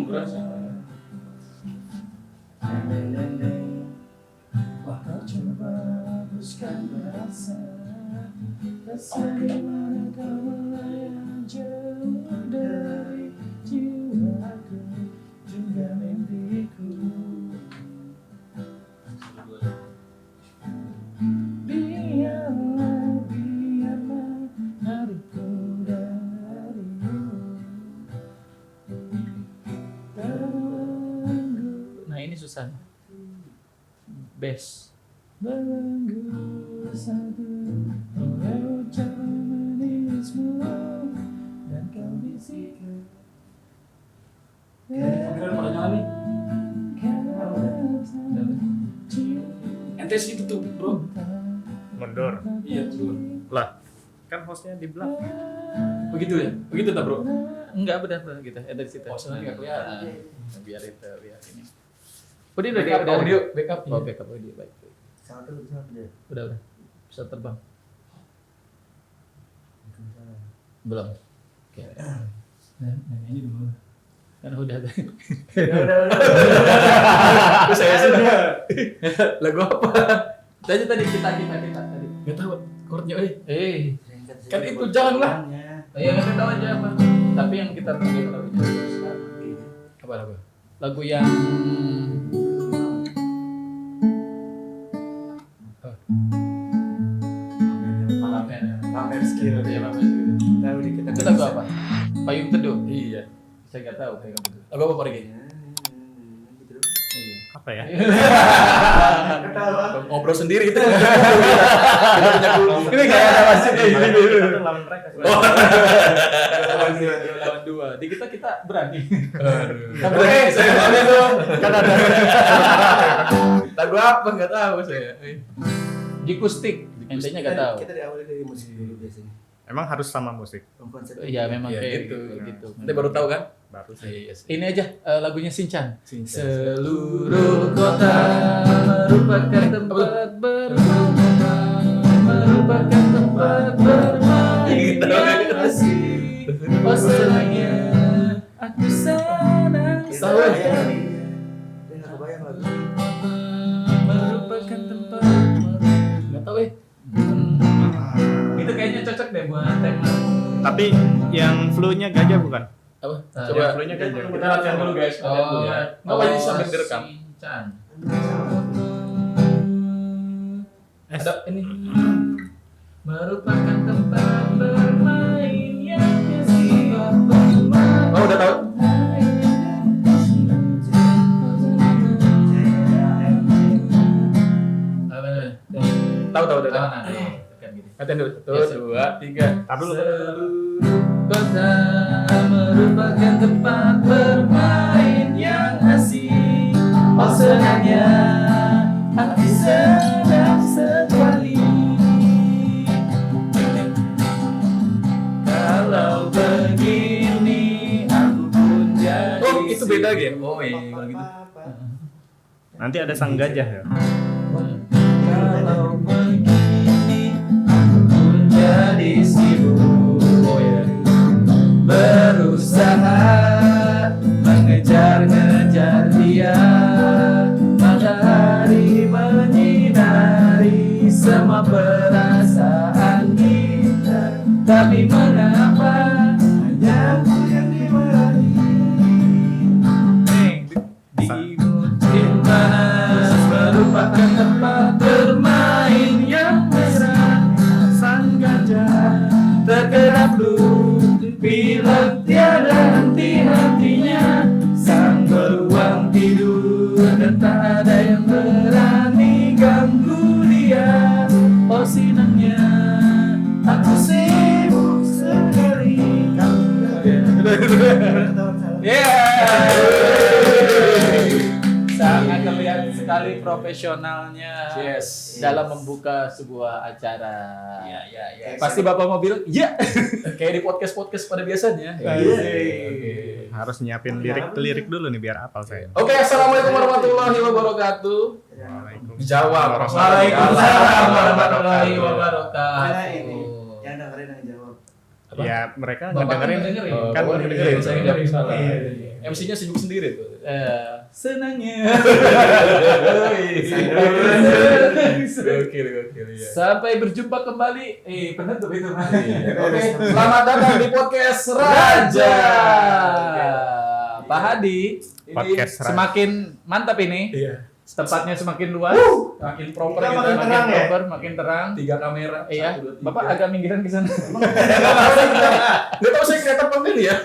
Wah, coba hapuskan rasa di mana kau melayang jauh dari jiwaku juga mimpiku. Biarlah hariku darimu terbelenggu. Nah ini susah. Bass. Belenggu satu oleh ucapan manismu dan kau bisikan. Ente itu tuh bro. Mundur. Iya tuh. Lah, kan hostnya di belakang. Begitu ya? Begitu tak bro? Enggak benar gitu. Dari situ. Oh, sebenarnya nggak kelihatan. Biar ini. Udah Audio backup. Oh, backup audio baik. Satu deh. Udah. Bisa terbang. Belum. Oke. Nyanyi dulu. Kan udah. Terus saya sudah. Lagu apa? Tadi kita tadi. Nggak tahu chordnya. Kan itu janganlah. Ya nggak tahu aja apa. Tapi yang kita tahu lagunya. Apa lagu? Lagu yang Pamer skill Iya, ya. Pak. Gitu. Tahu dikit. itu lagu apa? Payung Teduh. Iya. Saya nggak tahu Payung Teduh. Lagu apa Pak Riki? Apa ya? Ngobrol sendiri itu. Ini nggak ada maksudnya. Kita tuh lawan mereka. Lawan dua. Di kita berani. Oke, saya boleh dong. Kan ada Lagu apa nggak tahu saya. Jikustik. Entenya nggak tahu. Kita diawali dari musik dulu biasanya. Emang harus sama musik. Konsep. Iya memang Iya, kayak gitu. gitu. Ente baru tahu kan? Baru sih. Iya. Ini aja lagunya Shinchan. Shinchan. Seluruh kota merupakan tempat bermain, merupakan tempat bermain yang asik. Oh senangnya aku senang Tahu ya? Dia nggak kebayang lagu. merupakan tempat nggak tahu itu kayaknya cocok deh buat tema. Tapi yang flu-nya gajah bukan? Apa? Coba flu-nya gajah. Kita latihan dulu guys. Latihan dulu ya. Nggak wajib sambil direkam. Shinchan. Ada ini. Merupakan tempat bermain yang asik. Bermain. Oh udah tahu? Tahu udah tahu. Latihan dulu. Tuh, Yes. 2, 3. Tapi lu Kota merupakan tempat bermain yang asik. Oh senangnya hati sedang sekali. Kalau begini aku pun jadi. Oh, itu beda lagi ya? Oh, iya kalau gitu. nanti ada sang gajah ya. Kalau begini aku pun jadi sibuk. Oh ya. Berusaha mengejar-ngejar dia. Matahari menyinari semua perasaan kita. Tapi mengapa hanya aku yang dimarahi? Di musim panas merupakan tempat bermain yang mesra. Sang gajah terkena flu bila tiada henti-hentinya. Sang beruang tidur dan tak ada yang berani ganggu dia. Oh senangnya aku sibuk sekali. Sangat terlihat sekali profesionalnya dalam membuka sebuah acara. Pasti Bapak mau bilang, iya. Kayak di podcast-podcast pada biasanya. Oke. Harus nyiapin lirik dulu nih biar hafal saya. Oke, assalamualaikum warahmatullahi wabarakatuh. Waalaikumsalam. Jawab. Waalaikumsalam warahmatullahi Mana ini? wabarakatuh. Yang dengerin yang jawab. Ya mereka Bapak ngedengerin. dengerin. Kan Bapak dengerin, saya Tidak dengerin. salah. MC-nya sibuk sendiri tuh. Senangnya. Gokil ya. Sampai berjumpa kembali. Penutup itu Oke, selamat datang di podcast Raja. Pak Hadi, ini Podcast Raja. semakin mantap ini. Iya. Tempatnya semakin luas, Makin proper Kita kita. makin makin terang ya? proper, makin terang. 3 kamera. Iya, 1, 2, 3. Bapak agak minggiran ke sana. Enggak tahu saya kreator pemilik ya.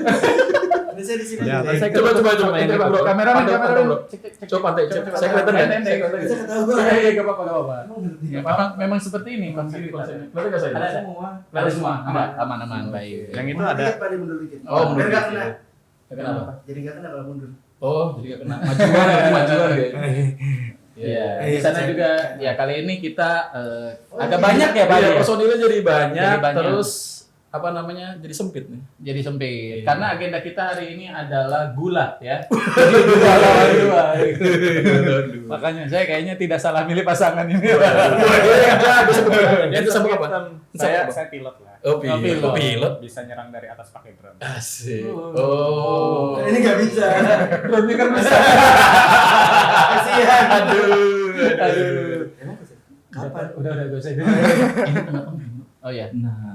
Ini saya di sini. Ya, nih. Coba, coba. Ini, Bro. bro. Kameramen, Pantau, kameramen. pantau, bro. Cek. Coba pantai, saya kelihatan ya? Saya kelihatan. Bisa ketahuan. Iya, enggak apa-apa, enggak apa-apa. Ya, memang seperti ini konsepnya. Kelihatan nggak saya? Ada. Semua. Ada semua. Aman, baik. Yang itu Mundur ada dikit, Pak, mundur dikit. Oh, mundur Biar nggak dikit. kena. Kenapa? Jadi nggak kena kalau mundur. Oh, jadi nggak kena. Majuan ya. Iya, di Iya, sana saya- juga ya kali ini kita agak banyak ya Pak Iya, ya. personilnya jadi banyak, Jadi banyak. terus apa namanya? Jadi sempit nih. Jadi sempit. Iya. Karena agenda kita hari ini adalah gulat ya. Jadi dua lawan dua. Makanya saya kayaknya tidak salah milih pasangan ini. Dia itu sama apa? saya pilot lah. Oh, pilot. Oh, pilot. Bisa nyerang dari atas pakai drone. Asik. Oh. Ini nggak bisa. Berarti kan bisa. Kasihan. Aduh. Emang bisa? Kapan? Udah gue saya. Ini kenapa? Oh ya.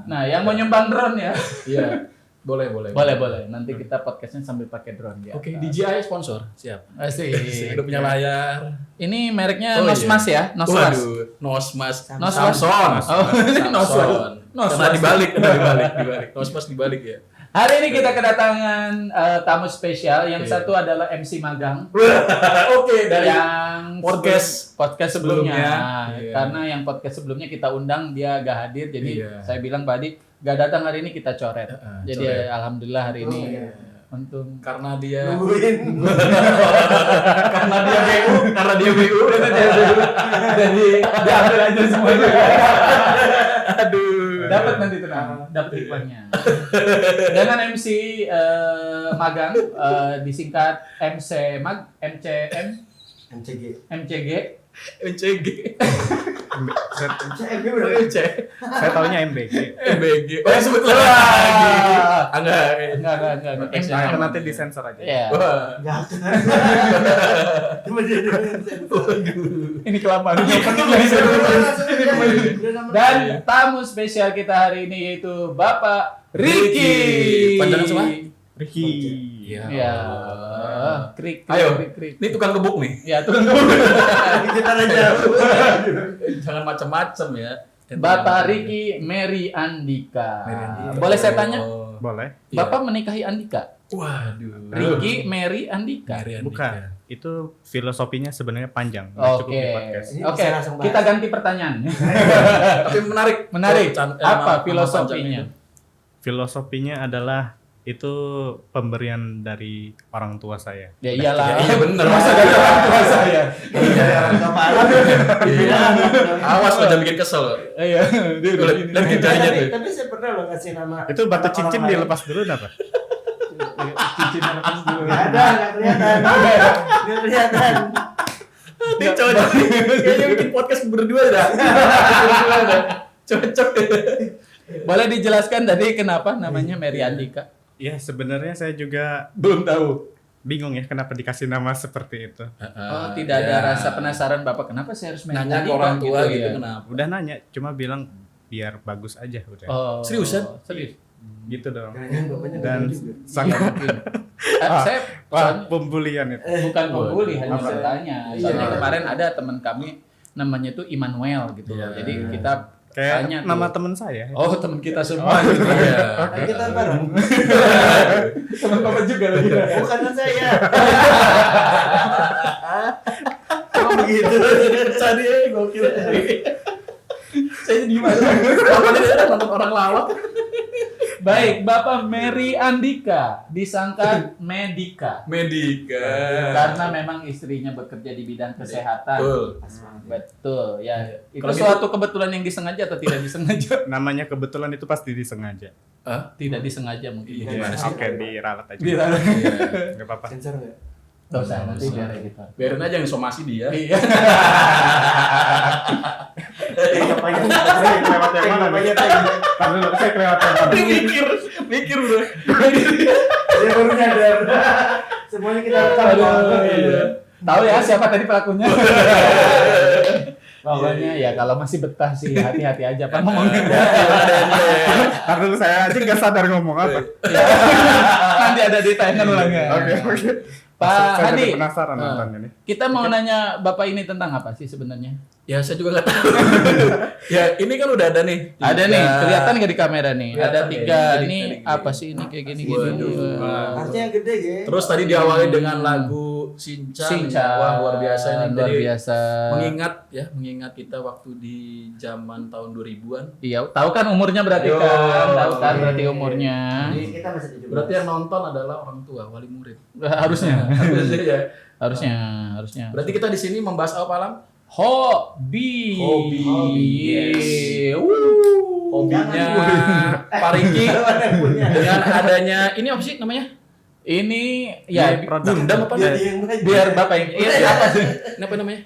Nah, yang mau nyumbang drone ya. Iya. Boleh. Boleh. Nanti kita podcastnya sambil pakai drone ya. Oke, DJI sponsor. Siap. Asik. Udah punya layar. Ini mereknya Oh, Nosmas ya, Nosmas. Waduh, Nosmas. Nosmas. Samson. Oh, ini Nosmas. Nosmas. Karena dibalik. Nosmas dibalik ya. Hari ini kita kedatangan tamu spesial. Yang satu adalah MC magang. Oke, dari Yang podcast sebelumnya. Iya. Karena yang podcast sebelumnya kita undang dia gak hadir, jadi Iya. saya bilang Pak Adi gak datang hari ini kita coret. Jadi coret. alhamdulillah hari ini Oh, iya. untung. karena dia Nungguin. karena dia BU. Jadi diambil aja semuanya. Aduh. Dapat nanti tenang, dapat iklannya. Dengan MC magang disingkat MCG, MCG. MCG. MCG udah. MC. Saya taunya MBG. MBG. Oh, sebut lagi. Enggak. Enggak. Nah, nanti disensor aja. Iya. Wah. Nggak kena. Cuma dia Ini kelamaan. Dan tamu spesial kita hari ini yaitu Bapak Ricky. Panjangan semua? Ricky. Iya. Ya. Krik. Ayo. Krik. Ini tukang gebuk nih. Ya, tunggu. kita aja. Jangan macam-macam ya. Bapak Ricky Mary Andika. Mary Andika. Boleh saya tanya? Oh. Boleh? Iya. Bapak menikahi Andika? Waduh. Ricky Mary Andika. Mary Andika. Bukan. Itu filosofinya sebenarnya panjang. Nggak cukup Oke. di podcast. Ini Oke. bisa langsung bahas. Kita ganti pertanyaan. Tapi menarik. Menarik. Nama Apa panjang filosofinya? itu. Filosofinya adalah itu pemberian dari orang tua saya. Ya iyalah. Iya bener. Masa dari orang tua saya? Nggak parah. Iya. Awas lo jangan bikin kesel. Iya. Dan jarinya tuh. Tapi saya pernah loh ngasih nama. Itu batu orang cincin lain. dilepas dulu apa? Cincin lepas dulu. Nggak ada, nggak kelihatan. Nggak kelihatan. Ini cocok. Kayaknya bikin podcast berdua dah. Cocok. Boleh dijelaskan tadi kenapa namanya Mary Andika? Ya sebenarnya saya juga Belum tahu. bingung ya kenapa dikasih nama seperti itu. Oh, tidak ada rasa penasaran Bapak kenapa saya harus Mary Nanya ke Andika orang tua gitu ya? kenapa? Udah nanya, cuma bilang biar bagus aja udah. Oh, Seriusan? Serius. Gitu dong. Jangan-jangan bapaknya Dan bener juga. sangat Saya wah, pembulian itu. bukan pembuli, hanya Apa? bertanya. Iya. Soalnya kemarin ada teman kami namanya tuh Immanuel gitu. Iya. Jadi kita Kayak tanya tuh. nama teman saya. Oh, teman kita semua gitu. Iya. Kan kita bareng. Teman Bapak juga lagi. Bukan saya. Oh begitu. Tadi gokil. Saya jadi gimana? Apa tadi ada nonton orang lawak? Baik, Bapak Mary Andika disangka Medika. Medika. Karena memang istrinya bekerja di bidang kesehatan. Betul. Betul, ya. Itu Kalau suatu kebetulan yang disengaja atau tidak disengaja? Namanya kebetulan itu pasti disengaja. Hah? Tidak disengaja mungkin. Iya. Gimana sih? Oke, diralat aja. Diralat. Iya. Enggak apa-apa. Sensor nggak? Gak usah, nanti biar editor. Biarin aja yang somasi dia. Iya. Nggak lagi saya kelewat yang mana nih? Tar dulu, saya kelewat yang mana? Mikir bro. Dia baru nyadar. Semuanya kita rekam. Iya. Tahu ya siapa tadi pelakunya? Pokoknya ya kalau masih betah sih hati-hati aja Pak ngomongnya. Tar dulu, saya aja nggak sadar ngomong apa. Nanti ada ditayangan ulangnya. Oke. Pak Saya Hadi, jadi penasaran nontonnya nih. kita mau nanya Bapak ini tentang apa sih sebenarnya? Ya saya juga nggak tahu. Ya ini kan udah ada nih. Ada nih, kelihatan nggak di kamera nih? Ada Kelihatan 3 ya, ini jadi apa sih ini kayak gini-gini? Waduh. Harusnya yang gede ya. Terus tadi diawali dengan lagu Shinchan. Wah luar biasa ini. Luar Jadi biasa. mengingat kita waktu di zaman tahun 2000-an. Iya, tahu kan umurnya berarti Yo. kan? Tahu kan berarti umurnya. Jadi kita masih 17. Berarti yang nonton adalah orang tua, wali murid. Harusnya. Harusnya ya. Harusnya. Berarti kita di sini membahas apa Alam? Hobi. Yes. Hobinya Jangan. Pak Riki Yang punya. dengan adanya ini apa sih namanya? Ini ya produk. Gundam apa? Biar dia yang belajar. biar Bapak yang apa sih? Ini apa namanya?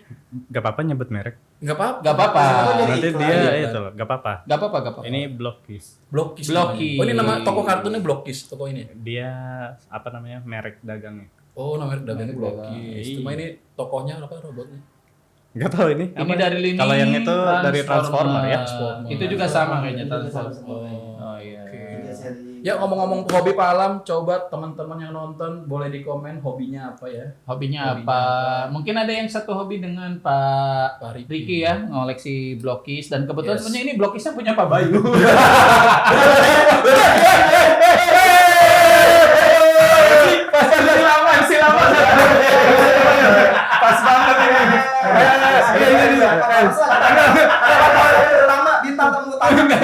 Gak apa-apa nyebut merek. Enggak apa-apa. Gak apa-apa. Nanti iklan. dia Iklan. itu loh, gak apa-apa. Gak apa-apa. Ini Blockkiss. Blockkiss. Blockkiss. Oh ini nama toko kartunnya Blockkiss toko ini. Dia apa namanya? Merek dagangnya. Oh nama dagangnya Merek Blockkiss. dagang. Cuma ini tokonya apa robotnya? Gak tahu ini. Ini apa? dari lini Kalau yang itu dari Transformer ya. Transformer. Itu juga sama kayaknya Itu Transformer. sama semua. Oh iya. Dia seri. Ya ngomong-ngomong hobi Pak Alam, coba teman-teman yang nonton boleh di komen hobinya apa ya? Hobinya Hobinya apa? apa? Mungkin ada yang satu hobi dengan Pak Pak Riki. Riki ya, ngoleksi Blockkiss dan kebetulan Yes. sebenarnya ini Blockkiss-nya punya Pak Bayu. Silaman. Pas banget ini. Lama bintang tamu utama.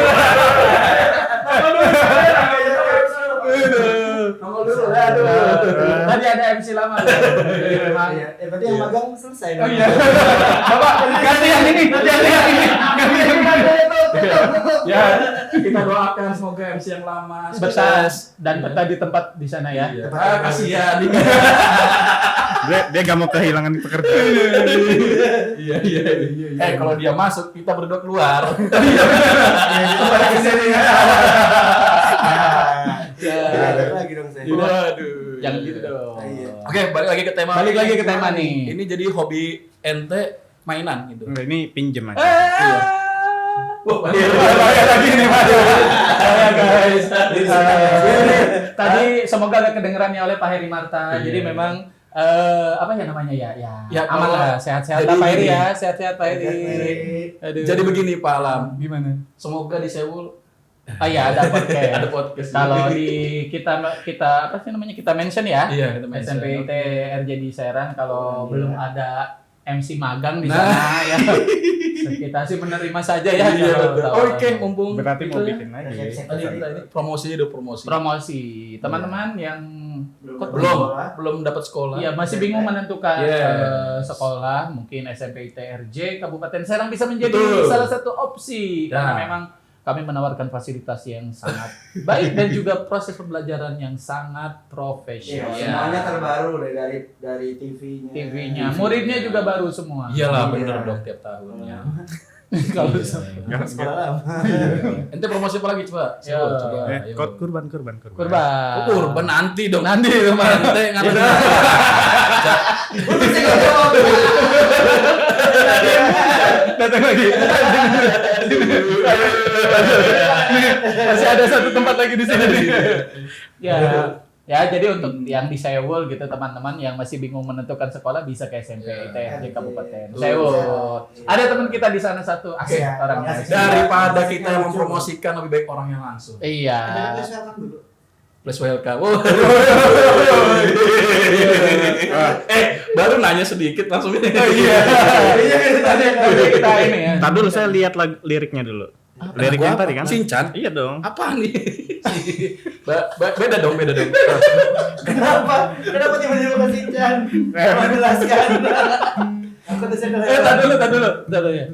Nongol dulu ya, aduh. Tadi ada MC lama. Iya, berarti yang magang selesai. Oh iya. Bapak, ganti yang ini. Ya, kita doakan semoga MC yang lama Betah dan betah di tempat di sana ya. Iya. Ah, kasihan. Dia gak mau kehilangan pekerjaan. Iya. Kalau dia masuk, kita berdua keluar. Lagi dong saya. Waduh. Jangan gitu dong. Iya. Oke, balik lagi ke tema. Balik lagi ke tema nih. Ini jadi hobi ente mainan gitu. Enggak, ini pinjem aja. Iya. Wah, bahaya lagi nih, Pak. Bahaya, guys. Tadi semoga gak kedengerannya oleh Pak Heri Marta. Iya. Jadi memang apa ya namanya ya? Ya, aman kalau- lah, sehat-sehat jadi Pak Heri gini. ya, sehat-sehat Pak Heri. Aduh. Jadi begini Pak Alam, gimana? semoga di Seoul Oh iya, ada podcast. ada podcast. Kalau di kita apa sih namanya? Kita mention ya. Iya, kita mention. SMPIT RJ di Serang kalau Iya. belum ada MC magang di Nah. sana ya. Kita sih menerima saja ya. Iya, kalau betul. tawaran. Oke, mumpung Berarti mau itu ya. bikin lagi. Tadi kita ini promosi udah promosi. Promosi. Teman-teman yang Belum dapat sekolah. Iya, masih bingung menentukan Yes. sekolah, mungkin SMPIT RJ Kabupaten Serang bisa menjadi Betul. salah satu opsi karena Ya. memang kami menawarkan fasilitas yang sangat baik dan juga proses pembelajaran yang sangat Iya, profesional. semuanya terbaru dari TV-nya. TV-nya, muridnya juga baru semua. Iyalah Iya. bener dong tiap tahunnya. Kalau Iya. Sekolah lama. Ente promosi apa lagi coba? Ya. Coba. ayo. Kod kurban. kurban. Oh, kurban nanti dong. Nanti teman. Ente ngatain. Datang lagi. Masih ada satu tempat lagi di sini. Ya, jadi untuk yang di Seoul gitu teman-teman yang masih bingung menentukan sekolah bisa ke SMP ITRJ Kabupaten Seoul. Ada teman kita di sana satu asik Iya, orangnya. asik. Daripada kita mempromosikan lebih baik orangnya langsung. Iya. Please welcome. Oh. Baru nanya sedikit langsung ini. Iya. Tadi kita ini ya. Tadi dulu saya lihat liriknya dulu. Liriknya Lagu tadi apa? kan? Shinchan? Iya dong. Apa nih? Beda dong. Kenapa tiba-tiba ke Shinchan? Mau jelaskan. Aku tuh saya Tadi dulu ya.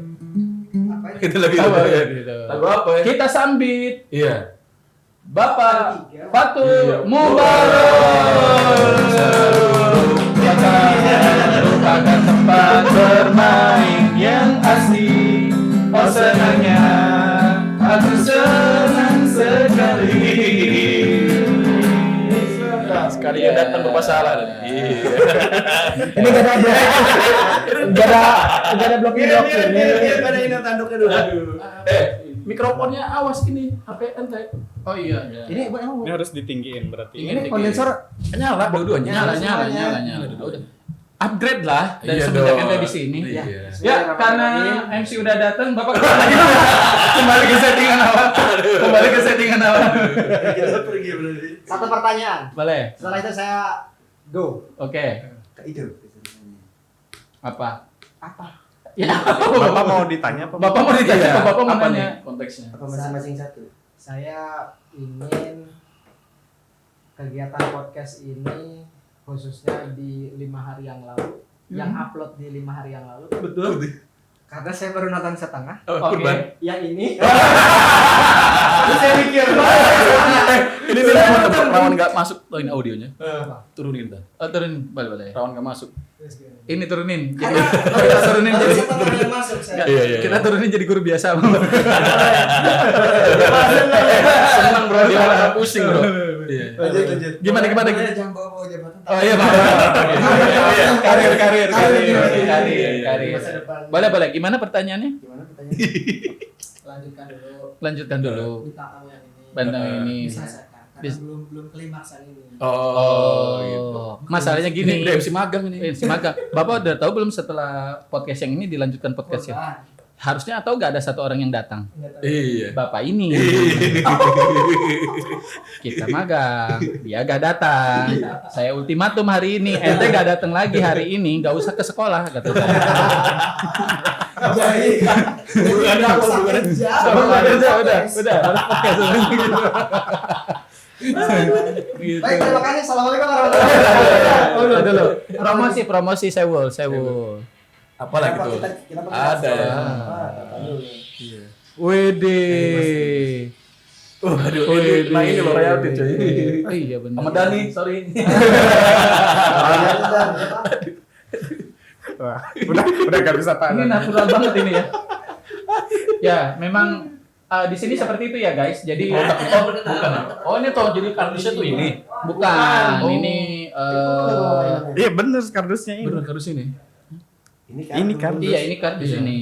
Itu lagi. Apa ya gitu. Lagu apa ya? Kita sambit Iya. Bapak Iya. Fatul Mubarak. Merupakan tempat bermain yang asli. Oh senangnya Hari yang datang bermasalah. Iya. Ini gak ada blocking. Ada ini tanduknya dulu. Mikrofonnya awas ini, HP ente. Oh iya. Ini emang Ini harus ditinggiin berarti. ini kondensor Nyala dua-duanya. Nyala. Udah. Upgrade lah dari Iya semenjak dong. ente di sini. Iya. Ya, karena MC udah datang, Bapak kembali ke settingan awal. Kita pergi berarti. satu pertanyaan. Boleh. Setelah itu saya go. Oke. Itu. Apa? Ya. Bapak mau ditanya apa? Bapak mau ditanya, Bapak mau Apa nanya. nih konteksnya? Apa masing-masing satu? Saya ingin kegiatan podcast ini khususnya di 5 hari yang lalu, yang upload di 5 hari yang lalu. Betul. Karena saya baru nonton setengah. Oke. Yang ini. Terus saya mikir, Ini rawan nggak masuk ini audionya. Turunin dah. Turunin, boleh. Rawan nggak masuk. Ini turunin. Jadi Karena kita turunin jadi setengah yang masuk saya. kita turunin jadi guru biasa. Senang bro, dia malah pusing bro. Iya. lanjut. Gimana? Jangan bawa jabatan. Oh iya, Pak. Karir. Masa depan. Boleh. Gimana pertanyaannya? Gimana pertanyaannya? Lanjutkan dulu. Lanjutkan dulu. Bintang yang ini. Bantang ini. Diselesaikan. Karena belum klimaksan ini. Oh, gitu. Masalahnya gini. Udah MC magang ini. Si Maga, Bapak udah tahu belum setelah podcast yang ini dilanjutkan podcastnya? Harusnya atau nggak ada satu orang yang datang? Iya. Bapak ini. Kita magang, dia gak datang. Saya ultimatum hari ini, ente gak datang lagi hari ini, nggak usah ke sekolah kata saya. Baik. Udah, harus podcast gitu. Baik, terima kasih. Assalamualaikum warahmatullahi wabarakatuh. Udah dulu. Promosi Sewul. Apa lagi tuh? Ada ya. Wede. Aduh, ini lo royalti coy. Oh iya benar. Sama Dani, sorry. Wah, udah gak bisa Ini tahan. natural banget ini ya. Ya, memang di sini seperti itu ya guys. Jadi Bukan. Oh, ini toh jadi kardusnya tuh ini. bukan. Oh. Ini Iya bener kardusnya ini. Bener kardus ini. Ini kardus. iya ini kardus Iya. ini.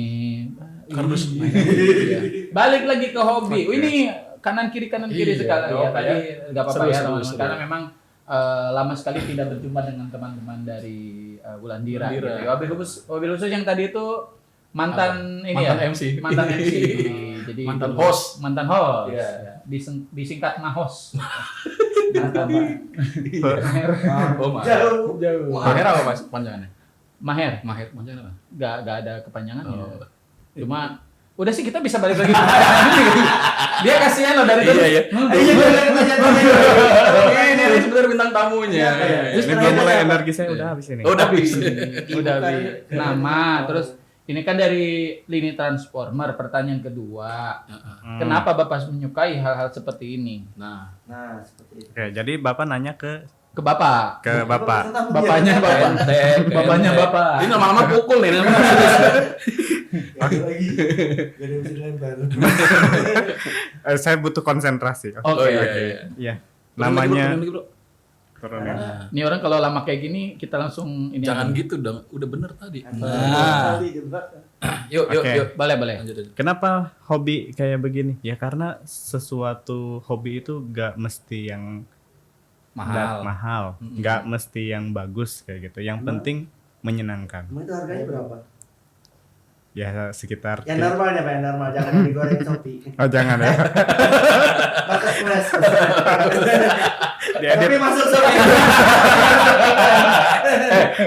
Kardus. Iya. Balik lagi ke hobi. Oh, ini kanan kiri Iya, sekali ya. apa Tadi nggak apa-apa ya Seru, teman-teman. seru. Karena memang lama sekali tidak berjumpa dengan teman-teman dari Wulandira. Gitu. Wabil khusus yang tadi itu mantan ini Mantan ya. MC. Mantan MC. Jadi Mantan host. Mantan host. Iya. Ya. Disingkat ngahos. Oh, Mas. Jauh. Maher apa Mas panjangannya? Maher. Maher panjangan apa? Gak ada kepanjangan ya. Oh. Cuma udah sih kita bisa balik lagi. Dia kasihan loh dari Iya, iya. Ini Ini sebenarnya bintang tamunya. Ini belum mulai energi saya udah habis ini. Oh, udah habis. udah nama terus ini kan dari lini transformer. Pertanyaan kedua, kenapa Bapak menyukai hal-hal seperti ini? Nah, seperti itu. Oke, jadi Bapak nanya ke Bapak. Bapaknya Bapak. Bapaknya Bapak. Ini lama-lama pukul nih. Lagi. Gak ada ujian baru. Saya butuh konsentrasi. Oke. Iya. Namanya Turunin lagi, bro. turunin. Ini orang kalau lama kayak gini kita langsung ini. Jangan gitu dong, udah bener tadi. Nah. Yuk, Oke. Boleh. Lanjut aja. Kenapa hobi kayak begini? Ya karena sesuatu hobi itu gak mesti yang mahal, nggak mesti yang bagus kayak gitu. Yang penting menyenangkan. Emang itu harganya berapa? Ya sekitar. Yang normalnya Pak, yang normal. Jangan yang digoreng Shopee. Oh jangan ya. Marketplace. Diedit. Tapi masuk Shopee.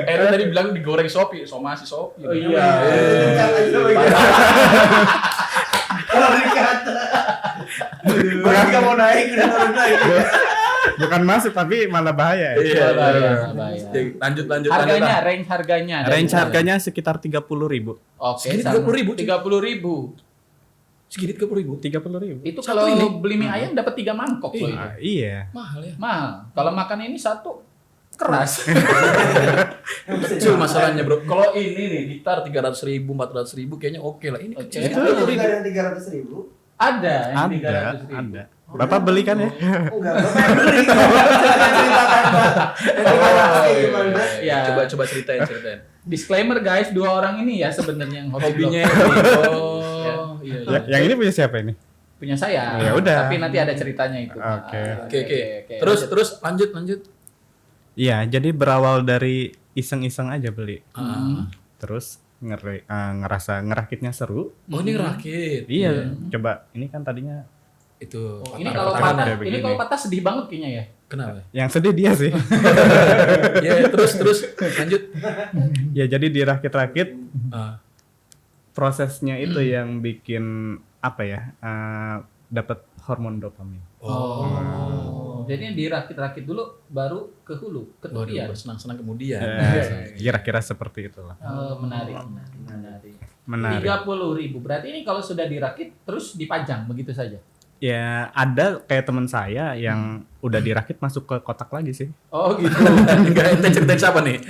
Aaron tadi bilang digoreng Shopee, somasi Shopee. Oh iya. Kalau dikata. Bukan nggak mau naik, udah turun naik. Bukan masuk tapi malah bahaya. Iya, Bahaya. Lanjut. Harganya, range harganya. Range harganya sekitar 30.000. Oke, Segini 30.000, 30.000. Segini 30.000. 30.000. Itu Satu kalau ini? beli mie ayam dapat 3 mangkok loh itu. Iya. Mahal ya. Mahal. Kalau makan ini satu keras. Kecil masalahnya, Bro. Kalau ini nih gitar 300.000, 400.000 kayaknya oke lah. Ini kecil. Oke. Itu juga ada yang 300.000. Ada yang Ada. 300.000. Bapak beli kan ya? Enggak, Bapak yang beli. Ceritakan, Pak. Gimana? Ya. Coba ceritain. Disclaimer guys, 2 orang ini ya sebenarnya yang Hobinya. vlog. Oh, iya. Yang ini punya siapa ini? Punya saya. Ya udah. Tapi nanti ada ceritanya itu. Oke. Oke. Terus lanjut. Iya, jadi berawal dari iseng-iseng aja beli. Terus ngerakitnya seru. Oh, ini ngerakit. Iya, coba ini kan tadinya Itu. Ini kalau Tangan patah, kayak ini begini. kalau patah sedih banget kayaknya ya. Kenapa? yang sedih dia sih. Ya, terus lanjut. Ya jadi dirakit-rakit, Ah. prosesnya itu yang bikin apa ya? Dapat hormon dopamin. Oh. Jadi yang dirakit-rakit dulu baru ke hulu, ke tepian. Waduh, senang-senang kemudian. Kira-kira seperti itulah. Menarik. Menarik. 30.000. Berarti ini kalau sudah dirakit terus dipajang begitu saja. Ya ada kayak teman saya yang udah dirakit masuk ke kotak lagi sih. Oh gitu. Enggak, ente ceritain siapa nih?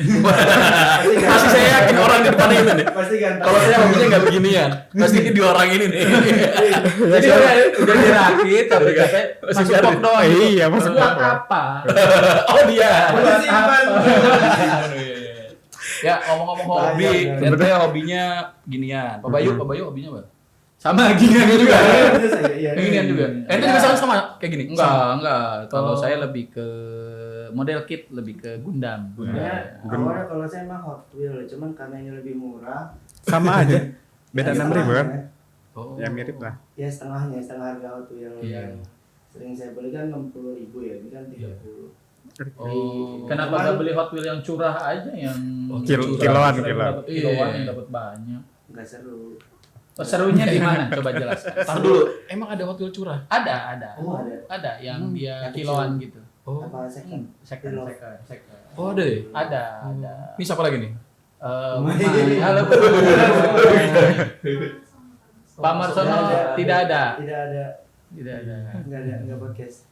Masih saya yakin orang di depan ini nih. Pasti ganteng. Kalau saya hobinya nggak beginian, pasti ini 2 orang ini nih. Jadi udah dirakit tapi katanya masuk garis. box doang. Iya, masuk Buat box. apa? Oh dia. Udah simpan. Ya ngomong-ngomong hobi, ente hobinya ginian. Pak Bayu hobinya apa? Sama ginian juga. Iya. Ginian juga. Ente juga sama kayak gini. Enggak. Kalau Oh. saya lebih ke model kit, lebih ke Gundam. Awalnya kalau saya mah Hot Wheels, cuman karena ini lebih murah. Sama aja. Beda 6.000 kan? Oh. Ya mirip lah. Ya setengah harga Hot Wheels Iya. yang sering saya beli kan 60.000 ya, ini kan 30. Oh. Kenapa nggak beli Hot Wheels yang curah aja yang Kiloan. Dapat Iya. kiloan yang dapat banyak. Enggak seru. Oh, serunya di mana? Coba jelaskan. Tar dulu, emang ada Hot Wheels curah? Ada. Oh, ada. Ada yang dia yang kiloan kecil. gitu. Oh. Apa second? Second. Oh, ada ya? Ada. Ini siapa lagi nih? Halo. Pak Marsono tidak ada. Enggak podcast.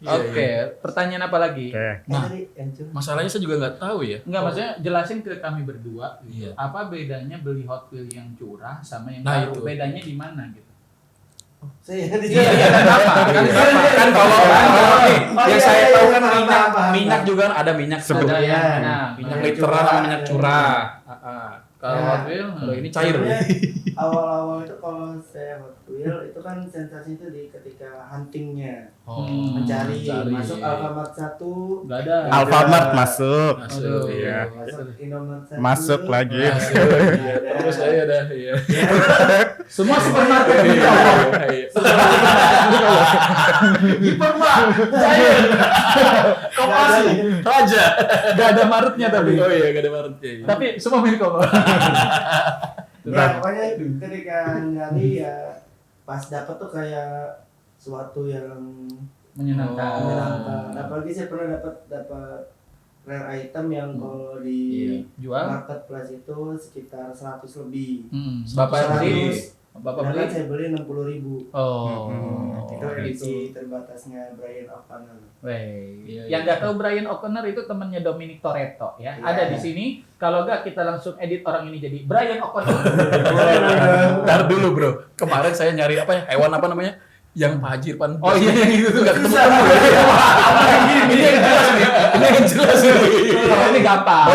Oke, pertanyaan apa lagi? Oke. Nah. Tadi Encur. Masalahnya saya juga nggak tahu ya. Enggak, maksudnya jelasin ke kami berdua gitu. Iya. Apa bedanya beli Hot Wheels yang curah sama yang Nah, baru? itu. Bedanya di mana gitu? Saya Iya, kan kalau Yang saya tahu kan Apa? minyak juga kan ada minyak Sebetulnya. sebenarnya. Nah, Minyak Minyak literan sama curah. minyak curah. Kalau Nah, Hot Wheels, Kalau ini cair. Sebenarnya awal-awal itu kalau saya Hot Wheels itu kan sensasi itu di ketika huntingnya mencari masuk Alfamart 1 enggak ada. Alfamart masuk. Masuk. Iya. masuk Indomart 1 Masuk lagi. Terus saya ada iya. Semua supermarket gitu. Hipermart. Cair. Koperasi. Raja. Enggak ada Maretnya tapi. Oh iya, gak ada Maret. Tapi semua milik Komo. ya pokoknya ketika nyari ya pas dapet tuh kayak suatu yang Menyenangkan. menyenangkan. Apalagi saya pernah dapat rare item yang kalau di Jual. marketplace itu sekitar 100 lebih. Bapak beli. 100. Bapak Sedangkan beli. saya beli 60.000. Oh. Itu edisi terbatasnya Brian O'Connor. Weh. Iya, Yang iya. nggak tahu Brian O'Connor itu temannya Dominic Toretto ya. Iya. Ada di sini. Kalau nggak kita langsung edit orang ini jadi Brian O'Connor. Ntar dulu bro, kemarin saya nyari apa ya, hewan apa namanya? Yang Pak Haji Irfan. Oh iya yang itu tuh. Nggak ketemu ya. Ini yang jelas nih, ini yang jelas nih. Oh, ini gampang.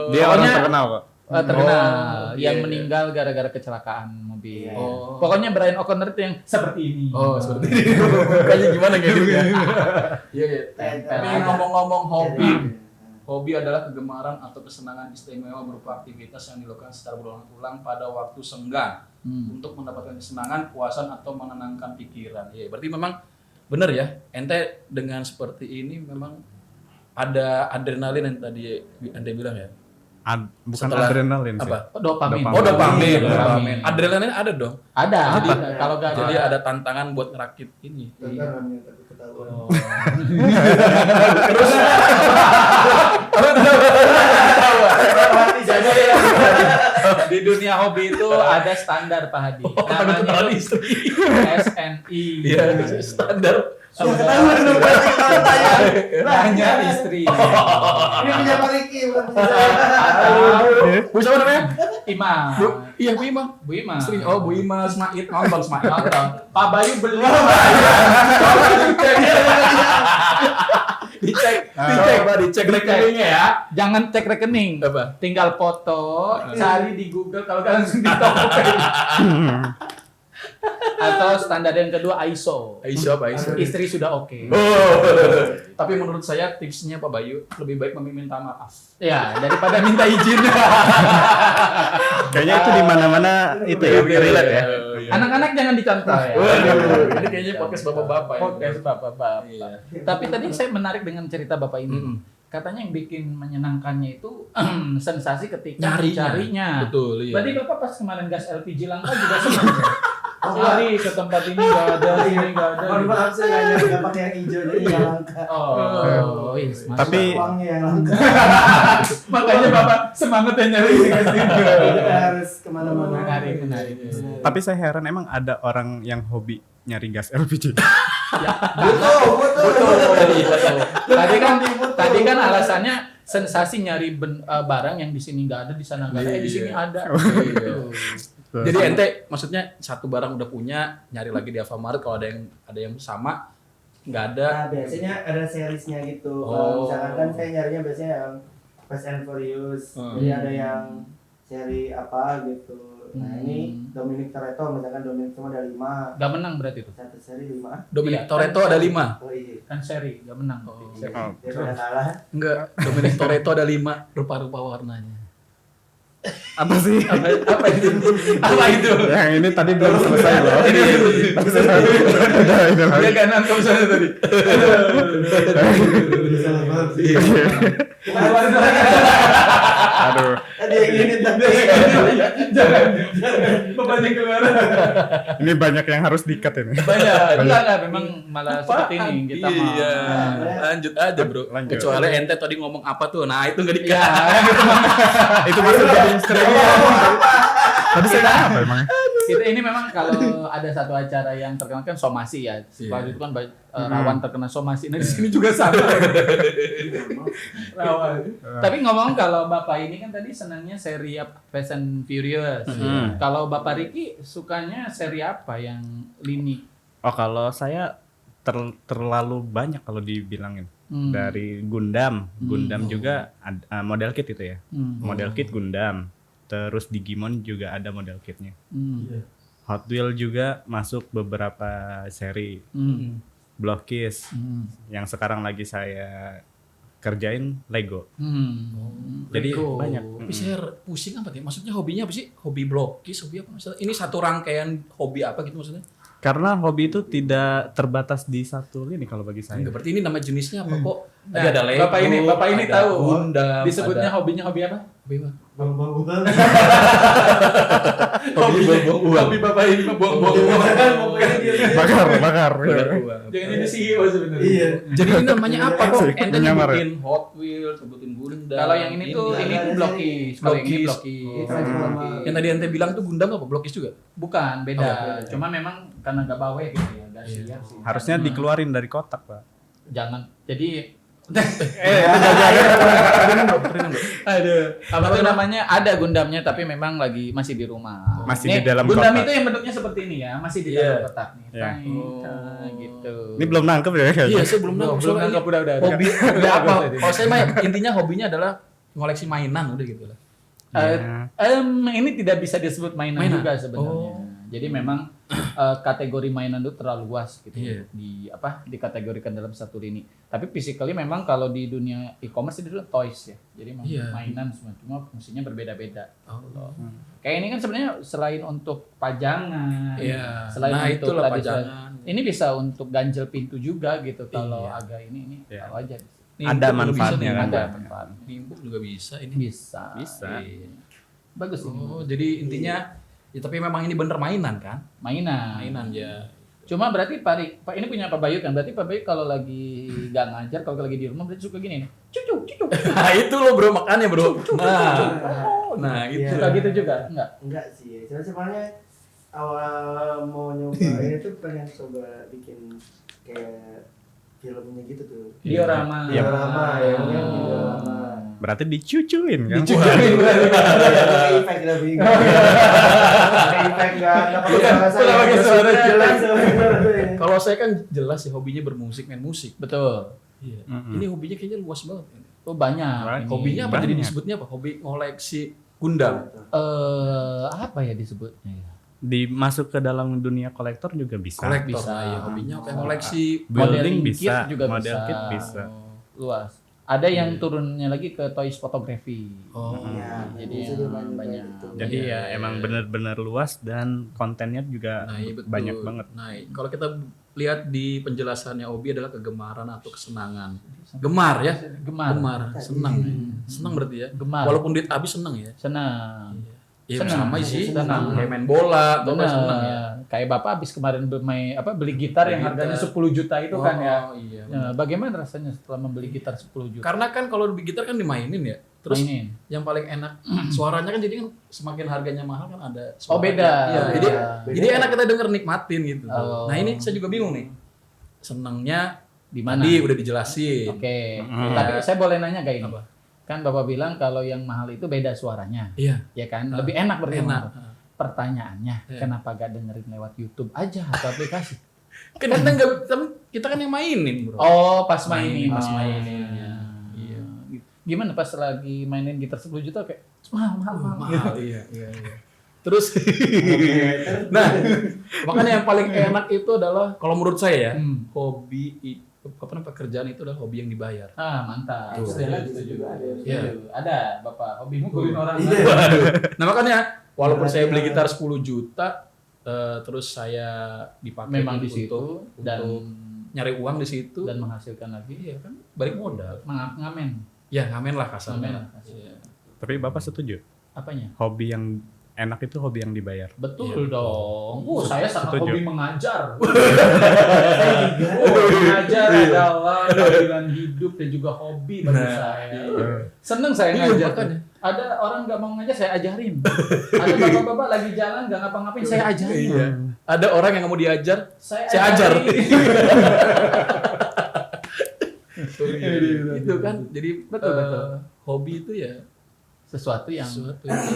Dia orang Pokoknya- terkenal kok. Terkenal iya, yang iya. meninggal gara-gara kecelakaan mobil. Iya. Oh. Pokoknya Brian O'Connor itu yang seperti ini. Oh, seperti ini. Kayaknya gimana ngeditnya? Iya, iya. Tempel. Tapi ngomong-ngomong hobi, hobi adalah kegemaran atau kesenangan istimewa berupa aktivitas yang dilakukan secara berulang-ulang pada waktu senggang untuk mendapatkan kesenangan, puasan atau menenangkan pikiran. Iya, berarti memang benar ya. Ente dengan seperti ini memang ada adrenalin yang tadi Ente bilang ya. Bukan Setelah- adrenalin sih. Apa? Oh, dopamin. Dopamin. Oh, dopamin. Dopamin. Adrenalin ada dong. Ada. Kalau nggak Jadi ada. ada tantangan buat ngerakit ini. Tontonan tapi ketahuan. Oh. Di dunia hobi itu ada standar Pak Hadi. Ketahuan Namanya istri. SNI. Iya, standar Sudah ketahuan dong berarti kalau tanya. Nanya istri. Ini punya Pak Riki bukan punya saya. Bu siapa namanya? Ima. Iya Bu Ima. Bu Ima. Istri. Oh Bu Ima Smait. Bang Smait. Pak Bayu beli. Dicek rekeningnya ya. Jangan cek rekening. Apa? Tinggal foto, cari di Google kalau kalian langsung di Tokped. Atau standar yang kedua ISO. Aisyah apa Aisyah? Istri sudah oke. Tapi menurut saya tipsnya Pak Bayu lebih baik meminta maaf. Ya, daripada minta izin. Kayaknya itu di mana-mana itu ya, relate ya. Anak-anak jangan dicontoh ya. Ini kayaknya podcast bapak-bapak ya. Podcast bapak-bapak. Iya. Tapi tadi saya menarik dengan cerita bapak ini. Katanya yang bikin menyenangkannya itu sensasi ketika mencarinya. Betul, iya. Berarti bapak pas kemarin gas LPG langka juga senang. Cari ke tempat ini nggak ada, sini nggak ada. Mohon maaf saya nggak pakai yang hijau jadi nggak langka. Oh, Tapi- uangnya yang langka. makanya bapak semangat ya nyari gas itu. Kita harus kemana-mana. Menarik. Tapi saya heran emang ada orang yang hobi nyari gas LPG. Betul. Tadi kan alasannya sensasi nyari barang yang di sini nggak ada, di sana nggak ada, di sini ada. Gitu. Jadi ente maksudnya satu barang udah punya, nyari lagi di Alfamart kalau ada yang sama nggak ada. Nah, biasanya ada seriesnya gitu. Oh. Kalau misalkan kan saya nyarinya biasanya yang Fast and Furious. Jadi ada yang seri apa gitu. Nah, ini Dominic Toretto misalkan Dominic cuma ada 5. Gak menang berarti itu. Satu seri 5. Dominic Iya, Toretto kan ada seri. 5. Oh iya. Kan seri, gak menang. Daripada kalah. Enggak, Dominic Toretto ada 5 rupa-rupa warnanya. Apa sih? Apa itu? Apa itu? Yang ini tadi belum selesai loh. Dia gak nangkep sana tadi. Salah paham sih. Aduh. Tadi yang ini tapi Jangan. Bapaknya keluar. Ini banyak yang harus di-cut ini. Banyak. Enggak, memang malah seperti ini. Kita Iya. mau. Lanjut aja, Bro. Lanjut. Kecuali ente tadi ngomong apa tuh. Nah, itu enggak Ya, dikasih. Itu masuk jadi misteri. Tadi saya nanya apa emang? ini memang kalau ada satu acara yang terkenal kan somasi ya. Waktu itu kan rawan terkena somasi. Nah di sini juga sama. Rawan. Tapi ngomong kalau Bapak ini kan tadi senangnya seri Fast and Furious. Kalau Bapak Riki sukanya seri apa yang lini? Oh, kalau saya terlalu banyak kalau dibilangin. Dari Gundam juga model kit itu ya. Model kit Gundam. Terus Digimon juga ada model kitnya. Hot Wheels juga masuk beberapa seri. Block Kiss. Yang sekarang lagi saya kerjain Lego. Jadi Lego. banyak. Tapi saya pusing apa sih? Maksudnya hobinya apa sih? Hobi blokis, hobi apa maksudnya? Ini satu rangkaian hobi apa gitu maksudnya? Karena hobi itu tidak terbatas di satu lini kalau bagi saya. Enggak, berarti ini nama jenisnya apa kok? Nah, Tadi ada Lego. Bapak ini ada tahu. Gundam, Disebutnya ada- hobinya hobi apa? hobi apa? buang-buang. Hobi buang-buang uang. Hobi Bapak ini mah buang-buang uang. Bakar. Jangan jadi CEO sebenarnya. Iya. Jadi ini namanya apa kok? Ente Menyamar ya? nyebutin Hot Wheels, nyebutin Gundam. Kalau yang ini tuh ini tuh blokis. Kalau yang ini blokis. Yang tadi ente bilang tuh Gundam apa? Blokis juga? Bukan, beda. Oh, beda. Cuma memang karena nggak bawa gitu ya, nggak siap sih. Harusnya dikeluarin dari kotak, Pak. Jangan. Jadi Aduh. apa tuh namanya? Ada Gundamnya tapi memang lagi masih di rumah. Masih Nih, di dalam Gundam kotak. itu yang bentuknya seperti ini ya, masih di Iya. dalam kotak nih. Iya. Gitu. Ini belum nangkep ya kayaknya. Iya, saya belum nangkep. Belum Soalnya nangkep, udah. Hobi apa? Kalau saya mah intinya hobinya adalah ngoleksi mainan udah gitu lah. Ini tidak bisa disebut mainan Mainan? juga sebenarnya. Oh. Jadi memang kategori mainan itu terlalu luas gitu Iya. dikategorikan dalam satu lini. Tapi physically memang kalau di dunia e-commerce itu toys ya. Jadi memang Iya. mainan semua cuma fungsinya berbeda-beda. Oh. Kayak ini kan sebenarnya selain untuk pajangan, Iya. selain Nah, untuk itulah tradisional, pajangan. ini bisa untuk ganjel pintu juga gitu. Kalau Iya. agak ini Iya. tahu aja. Nimpuk Ada juga manfaatnya bisa nih, kan? Ada manfaat. Nimpuk juga bisa ini. Bisa. Iya. Bagus ini. Oh, jadi intinya ya tapi memang ini bener mainan kan? Mainan. Mainan ya. Cuma berarti Pak ini punya Pak Bayu kan? Berarti Pak Bayu kalau lagi nggak ngajar, kalau lagi di rumah berarti suka gini nih. Cucu. Nah, itu loh bro, makanya bro. Nah, itu. Iya. Suka gitu juga? Enggak. Enggak sih. Cuma sebenarnya awal mau nyoba ini tuh pengen coba bikin kayak filmnya gitu tuh. Diorama. Diorama ya, mungkin diorama. Berarti dicucuin kan? Dicucuin berarti. Pakai efek lebih. Pakai efek enggak pakai suara saya. Nggak pakai suara jelas. Kalau saya kan jelas ya hobinya bermusik, main musik. Betul. Iya. Mm-mm. Ini hobinya kayaknya luas banget. Oh banyak. Banyak. Ini. Hobinya apa jadi Banyak. disebutnya apa? Hobi ngoleksi Gundam. Apa ya disebutnya ya? Dimasuk ke dalam dunia kolektor juga bisa. Kolektor. Bisa. Nah, ya, hobinya apa? Ngoleksi. Building Modeling bisa, kit juga model bisa. kit bisa. Luas. Ada yang turunnya lagi ke toys fotografi. Oh. Iya, Jadi bisa yang dimainin banyak. kayak gitu. Jadi Iya, ya iya, emang iya. benar-benar luas dan kontennya juga Nah, iya betul. banyak banget. Nah, kalau kita lihat di penjelasannya hobi adalah kegemaran atau kesenangan. Gemar ya? Gemar. Senang. Senang berarti ya. Gemar. Walaupun duit habis senang ya. Senang. Iya Senang. sama sih. Senang. Kayak main bola, atau Benar. senang ya. Kayak Bapak habis kemarin beli gitar yang Beli harganya gitar. 10 juta itu kan ya. Oh, iya. Nah, bagaimana rasanya setelah membeli gitar 10 juta? Karena kan kalau di gitar kan dimainin ya. Terus Mainin. yang paling enak suaranya kan jadi kan semakin harganya mahal kan ada Oh, suaranya. beda. Iya, Beda. jadi enak kita denger nikmatin gitu. Oh. Nah, ini saya juga bingung nih. Senangnya Di mana? tadi udah dijelasin. Oke. Mm. Tapi saya boleh nanya gak ini? Apa? Kan Bapak bilang kalau yang mahal itu beda suaranya. Iya, Ya kan? Lebih enak berarti. enak. Pertanyaannya, Iya. kenapa gak dengerin lewat YouTube aja atau aplikasi? Kan kita kan yang mainin, Bro. Oh, pas mainin. Pas Oh. maininnya. Iya. Gimana pas lagi mainin gitar 10 juta kayak mahal. Mahal, iya. Terus nah, makanya yang paling enak itu adalah kalau menurut saya ya, pekerjaan itu adalah hobi yang dibayar. Ah, mantap. Tuh. Setuju. Iya. Ada, Bapak. Hobi mukulin orang. Nah, makanya walaupun saya beli gitar 10 juta terus saya dipakai Memang di untuk- situ dan untuk nyari uang di situ dan menghasilkan lagi. iya kan balik modal. Ngamen. Ya, ngamen lah kasarnya. Ngamen lah kasarnya. Iya. Tapi Bapak setuju? Apanya? Hobi yang enak itu hobi yang dibayar. Betul Iya. dong. Saya sangat Setuju. hobi mengajar. Mengajar adalah panggilan hidup dan juga hobi bagi saya. Seneng saya Iya, ngajar. makanya. Ada orang nggak mau ngajar, saya ajarin. Ada bapak-bapak lagi jalan nggak ngapa-ngapain, saya ajarin. Iya. Ada orang yang nggak mau diajar, Saya ajar. ajarin. Itu kan jadi Betul. hobi itu ya Sesuatu yang sesuatu itu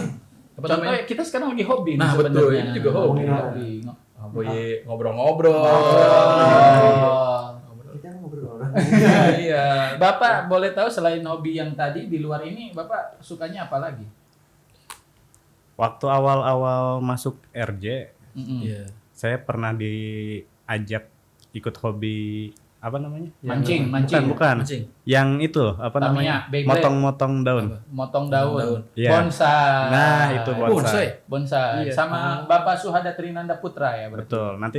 apa contohnya namanya? kita sekarang lagi hobi nih Nah, betul. sebenarnya. Ini juga hobi. Hobi. Ngobrol-ngobrol. Oh. Kita ngobrol orang. Iya. Bapak boleh tahu selain hobi yang tadi di luar ini, Bapak sukanya apa lagi? Waktu awal-awal masuk RJ, Iya. saya pernah diajak ikut hobi apa namanya? Mancing, mancing. Bukan. Mancing. Yang itu apa Tamiya, namanya? Beyblade. Motong-motong daun. Apa? Motong daun. Iya. Bonsai. Nah, itu Bonsai. bonsai. Bonsai. Iya. Sama Bapak Suhada Trinanda Putra ya berarti. Betul. Nanti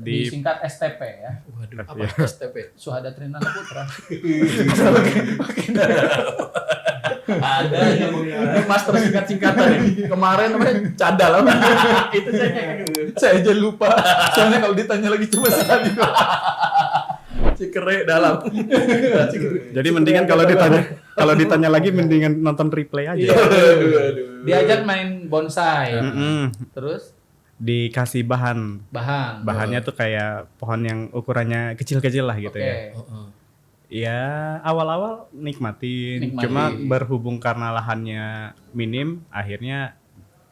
di Disingkat STP ya. Waduh, apa Iya. STP? Suhada Trinanda Putra. Ada yang master singkat-singkatan ya. Kemarin namanya cadal apa? Itu saya aja lupa. Soalnya kalau ditanya lagi cuma sekali. Cikere dalam. jadi mendingan kalau ditanya lagi mendingan nonton replay aja. Aduh. Diajak main bonsai. Mm-mm. Terus Dikasih bahan. bahan. Bahannya tuh kayak pohon yang ukurannya kecil-kecil lah gitu Oke. ya. Ya awal-awal nikmatin, Nikmati. cuma berhubung karena lahannya minim, akhirnya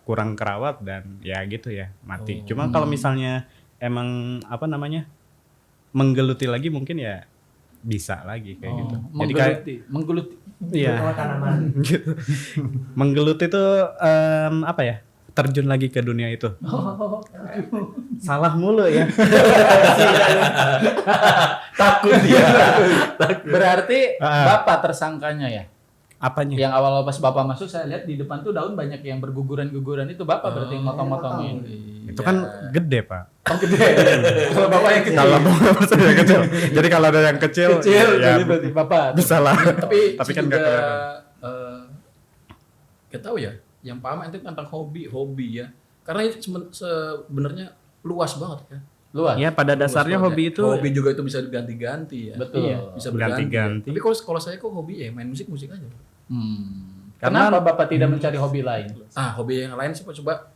kurang kerawat dan ya gitu ya mati. Cuma kalau misalnya emang apa namanya menggeluti lagi mungkin ya bisa lagi kayak gitu. Jadi kayak Menggeluti. iya Tanaman. gitu. Menggeluti itu apa ya? Terjun lagi ke dunia itu. Salah mulu ya. Takut dia. Berarti Ah. Bapak tersangkanya ya. Apanya? Yang awal pas Bapak masuk saya lihat di depan tuh daun banyak yang berguguran-guguran itu Bapak berarti yang motong-motongin. Itu kan gede, Pak. Oh gede. Kalau Bapak yang kecil. Kalau saya kecil. Jadi kalau ada yang kecil, Kecil ya jadi berarti Bapak. bisa lah. Tapi Tapi kan juga nggak kelihatan. kita tahu ya, yang paham itu tentang hobi ya. Karena itu sebenarnya luas banget kan. Luas. Ya pada dasarnya Luas hobi banget itu ya. Hobi juga itu bisa diganti-ganti ya. Betul. Iya, bisa berganti. Ganti-ganti. Tapi kalau saya kok hobi ya main musik aja. Kenapa Bapak tidak mencari hobi lain? Hobi yang lain sih coba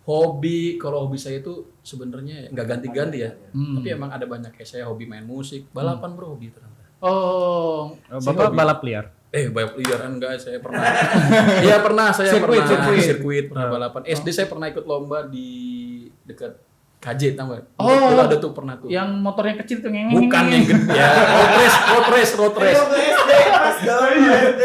Hobi, kalau hobi saya itu sebenarnya nggak ganti-ganti ya. Tapi emang ada banyak kayak saya hobi main musik, balapan bro hobi ternyata. Oh, Bapak balap liar. Balap liar enggak, saya pernah. Iya pernah, saya Sirkuit. sirkuit pernah balapan. SD saya pernah ikut lomba di dekat KJ tahu nggak? Oh, Itu ada tuh pernah tuh. yang motornya kecil tuh Bukan yang gede. Ya, road race. Waktu SD pas dong.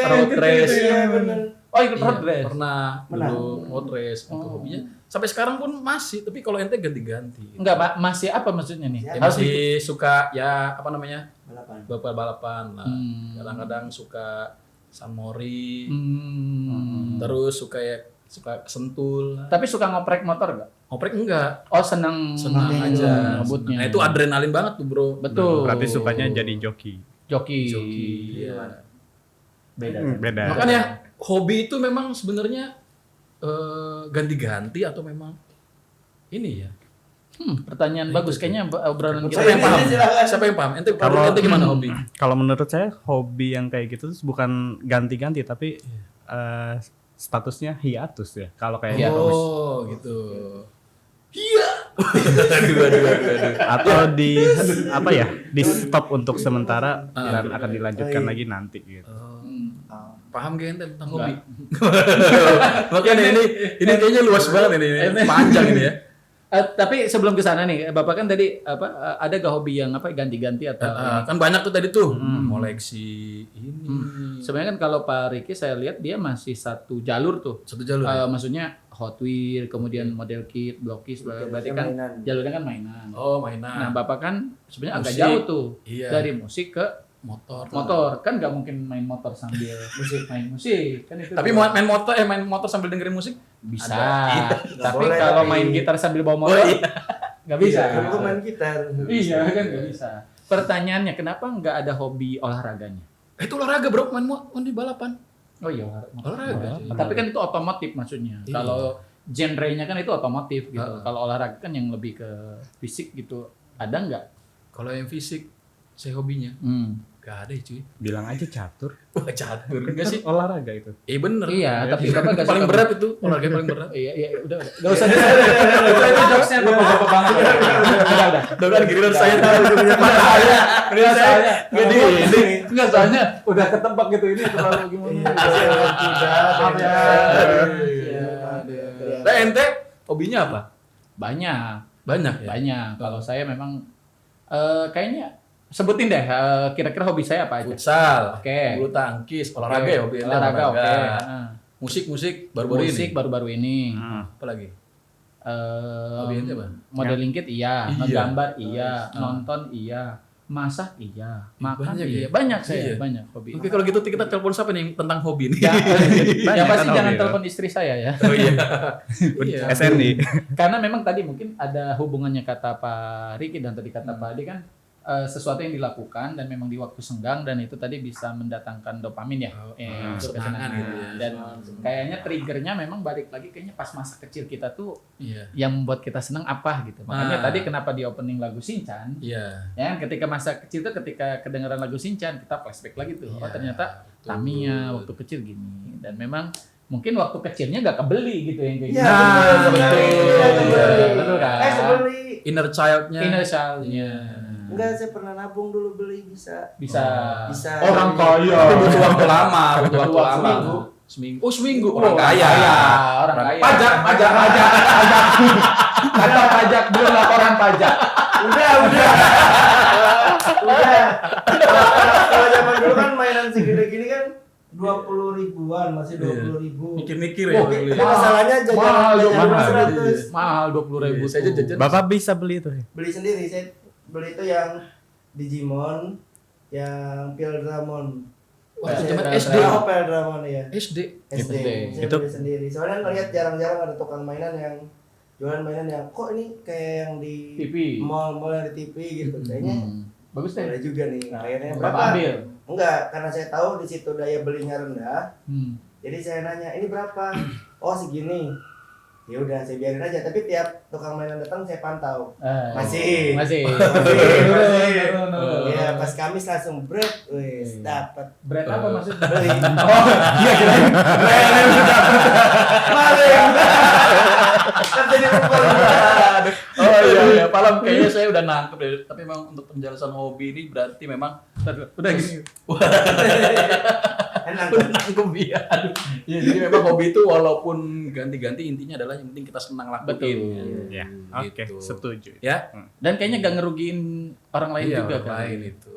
Road race. Iya bener. Oh, ikut Iya, road race. pernah Menang. dulu road race itu hobinya. Sampai sekarang pun masih, tapi kalau ente ganti-ganti. Enggak, Pak. Masih apa maksudnya nih? Ya, Ya, masih suka ya apa namanya? Balapan. Balapan lah. Kadang-kadang suka San Mori. Terus suka kesentul. Tapi suka ngoprek motor enggak? Ngoprek enggak? Oh, senang Aja. ngebutnya. Nah, itu adrenalin banget tuh, Bro. Betul. Berarti sukanya jadi joki. Joki. Iya. Beda. Beda. Makanya hobi itu memang sebenarnya ganti-ganti atau memang ini ya? Pertanyaan bagus kayaknya obrolan kita. Siapa yang paham? Siapa yang paham? Ente gimana hobi? Kalau menurut saya hobi yang kayak gitu tuh bukan ganti-ganti tapi statusnya hiatus ya. Kalau kayak Oh, gitu. Iya. Aduh. atau di apa ya? Di stop untuk sementara dan akan dilanjutkan lagi nanti gitu. Paham gak ente tentang hobi? Makanya ini kayaknya luas banget ini. Panjang ini ya. Tapi sebelum ke sana nih, Bapak kan tadi ada gak hobi yang ganti-ganti atau Kan banyak tuh tadi tuh. Koleksi ini. sebenarnya kan kalau Pak Riki saya lihat dia masih satu jalur tuh. Satu jalur. Maksudnya Hot Wheel, kemudian model kit, blokis, berarti kan mainan. jalurnya kan mainan. Oh, Nah, mainan. Bapak kan sebenarnya agak Musik. jauh tuh Iya. dari musik ke motor. Kan nggak mungkin main motor sambil main musik kan itu. Tapi main motor sambil dengerin musik bisa. Ada. Tapi boleh, kalau tapi- main gitar sambil bawa motor nggak bisa. Dulu gua main gitar. Iya kan nggak bisa. Pertanyaannya kenapa nggak ada hobi olahraganya? itu olahraga bro, main di balapan. Oh iya Olahraga. Tapi kan itu otomotif maksudnya. Iya. Kalau genre-nya kan itu otomotif gitu. Kalau olahraga kan yang lebih ke fisik gitu. Ada nggak? Kalau yang fisik, saya hobinya gak ada ya cuy. Bilang aja catur. Wah catur enggak sih? Olahraga itu. Bener. Iya, tapi Bapak nggak paling suka berat itu olahraga paling berat. Iya, udah. Nggak usah itu jokesnya bapak-bapak banget. Udah. Dengan giliran saya tahu punya saya. Giliran saya. Nggak di. Enggak, soalnya udah ketebak gitu ini terlalu gimana. Maaf ya. Nah ente hobinya apa? Banyak. Banyak ya? Banyak. Kalau saya memang kayaknya sebutin deh kira-kira hobi saya apa aja. Futsal, Oke. bulu tangkis, olahraga ya hobi ente. Olahraga oke. Musik baru-baru Musik ini. baru-baru ini. Apa lagi? Hobi ente apa? Modeling kit iya, Iya. ngegambar iya, nonton iya, masak iya, makan banyak iya. ya? Banyak saya, Iya. banyak hobi. Oke kalau gitu kita telepon siapa nih tentang hobi nih? Ya, yang pasti kan jangan hobi, telepon istri saya ya. Oh iya. Iya. SNI. Karena memang tadi mungkin ada hubungannya kata Pak Riki dan tadi kata Pak Adi kan sesuatu yang dilakukan dan memang di waktu senggang dan itu tadi bisa mendatangkan dopamin ya. Untuk kesenangan kesenangan. gitu ya. Dan kayaknya triggernya memang balik lagi kayaknya pas masa kecil kita tuh Iya. yang membuat kita senang apa gitu. Makanya tadi kenapa di opening lagu Shinchan Iya. ya kan, ketika masa kecil tuh ketika kedengaran lagu Shinchan kita flashback lagi tuh. Oh Iya, ternyata betul. Tamiya waktu kecil gini dan memang mungkin waktu kecilnya gak kebeli gitu yang kayak Iya, gitu. betul. Betul kan? Sebeli. Inner child-nya. Inner child-nya. Enggak, saya pernah nabung dulu beli bisa. Bisa. Bisa. Orang kaya. Tapi butuh waktu lama, butuh waktu Butuh lama. seminggu. Seminggu. Oh, seminggu. Orang kaya. Orang kaya. Pajak. Kata pajak belum laporan pajak. Udah. Kalau zaman dulu kan mainan segede gini kan 20 ribuan, masih 20 ribu. Mikir-mikir ya. Oh, beli. Masalahnya Mahal, jajan mahal. 100. Mahal 20.000. Saya jajan. Bapak bisa beli itu. Beli sendiri, saya beli itu yang Digimon, yang Pilgramon. Wah, itu Saya- zaman SD. Oh, Pilgramon ya. SD. SD. Saya Itu- beli sendiri. Soalnya ngeliat jarang-jarang ada tukang mainan yang jualan mainan yang kok ini kayak yang di TV. mall yang di TV gitu. Kayaknya Bagus deh. ada juga nih. Nah, Akhirnya berapa berapa? ambil? Enggak, karena saya tahu di situ daya belinya rendah. Jadi saya nanya, "Ini berapa?" "Oh, segini." Ya udah, saya biarin aja. Tapi tiap tukang mainan datang saya pantau. Masih. Masih. Masih. No. Ya, pas Kamis langsung break, wes dapat. Berat apa maksudnya? Beli. Iya kira. Maling. Kan jadi Oh iya, Palam kayaknya saya udah nangkep deh. Tapi memang untuk penjelasan hobi ini berarti memang udah gini. Udah nangkep ya. Aduh. Ya, jadi memang hobi itu walaupun ganti-ganti intinya adalah yang penting kita senang lakuin. Betul. Ya, oke, Gitu. setuju. Ya. Dan kayaknya gak ngerugiin orang lain juga orang kan. lain itu.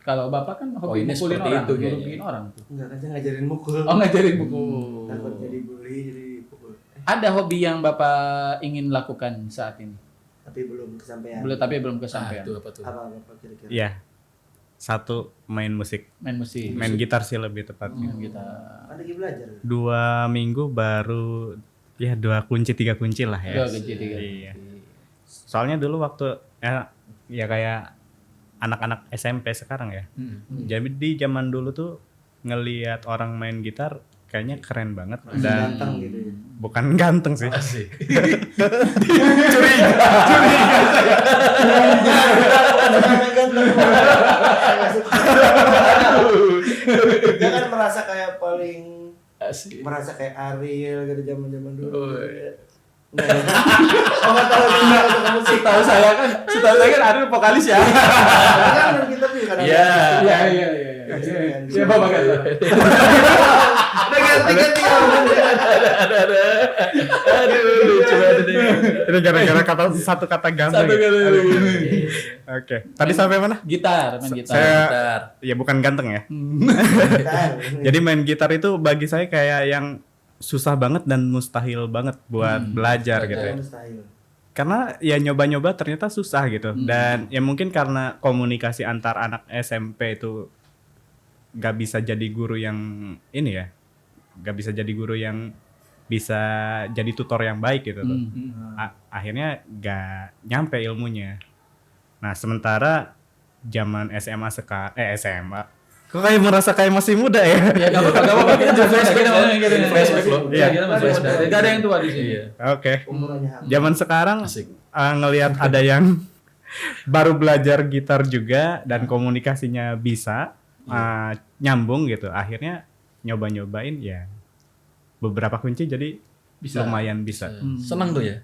Kalau Bapak kan hobi ini mukulin seperti orang, itu kayaknya. ngerugiin orang tuh. Enggak kan saya ngajarin mukul. Oh, ngajarin buku. Takut jadi bully jadi pukul. Ada hobi yang Bapak ingin lakukan saat ini? Tapi belum kesampaian. Tapi belum Ah, kesampaian. itu apa tuh? Apa kira-kira? Ya, satu main musik, Main musik. main gitar sih lebih tepatnya. Kita. Kan lagi belajar. 2 minggu baru ya 2 kunci 3 kunci lah ya. 2 kunci 3 Iya. Soalnya dulu waktu ya kayak anak-anak SMP sekarang ya. Jadi di zaman dulu tuh ngelihat orang main gitar kayaknya keren banget Masih dan ganteng gitu ya. bukan ganteng sih. Asik. Dia kan merasa kayak paling Asik. merasa kayak Ariel gitu zaman-zaman dulu. Oh, iya. Enggak tahu dia suka musik. Setahu saya kan ada vokalis ya. Kan kita juga kadang. Iya. Iya. Ya Bapak kan. Udah ganti-ganti. Aduh, lucu banget ini. Itu gara-gara satu kata ganteng. Satu ya? kali. Oke. Tadi sampai mana? Gitar, main gitar. Saya Gitar. ya bukan ganteng ya. Gitar. Jadi main gitar itu bagi saya kayak yang susah banget dan mustahil banget buat belajar gitu ya. Mustahil. Karena ya nyoba-nyoba ternyata susah gitu. Dan ya mungkin karena komunikasi antar anak SMP itu gak bisa jadi guru yang ini ya. Gak bisa jadi guru yang bisa jadi tutor yang baik gitu tuh. Akhirnya gak nyampe ilmunya. Nah sementara zaman SMA SMA kok kayak merasa kayak masih muda ya? Ya enggak apa-apa. Kita flashback Flashback loh. Iya. Kita masih flashback. Enggak ada yang tua di sini. Oke. Umurannya Zaman sekarang Asik. ngelihat ada yang baru belajar gitar juga dan komunikasinya bisa nyambung gitu. Akhirnya nyoba-nyobain ya beberapa kunci jadi lumayan bisa. Senang tuh ya?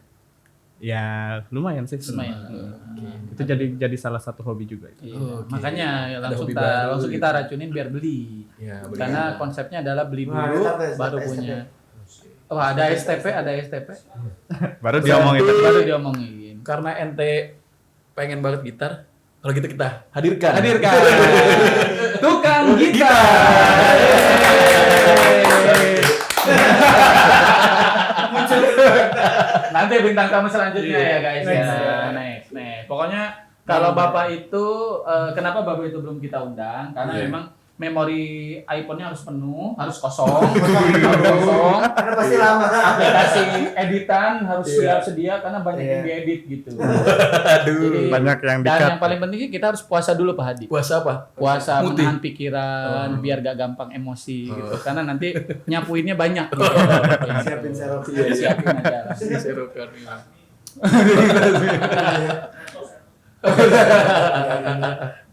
Ya lumayan sih. Lumayan. Itu jadi salah satu hobi juga. Iya. Oke. Makanya Ada langsung hobi baru langsung gitu. kita racunin biar beli. Ya, Karena konsepnya adalah beli Nah, dulu ada baru STP. punya. Oh, ada STP. Baru diomongin. Baru diomongin. karena ente pengen banget gitar, kalau gitu kita hadirkan. Tukang gitar. Nanti bintang tamu selanjutnya ya guys ya. Next. Pokoknya kalau Bapak itu kenapa Bapak itu belum kita undang? Karena memang memori iPhone-nya harus penuh, harus kosong, Karena pasti lama. aplikasi editan harus siap sedia karena banyak yang diedit gitu. Aduh. Banyak yang Dan di-cut. yang paling penting sih kita harus puasa dulu Pak Hadi. Puasa apa? Puasa Muti. menahan pikiran biar gak gampang emosi gitu. Karena nanti nyapuinnya banyak gitu. Siapin serok. Siapin aja. Serokan.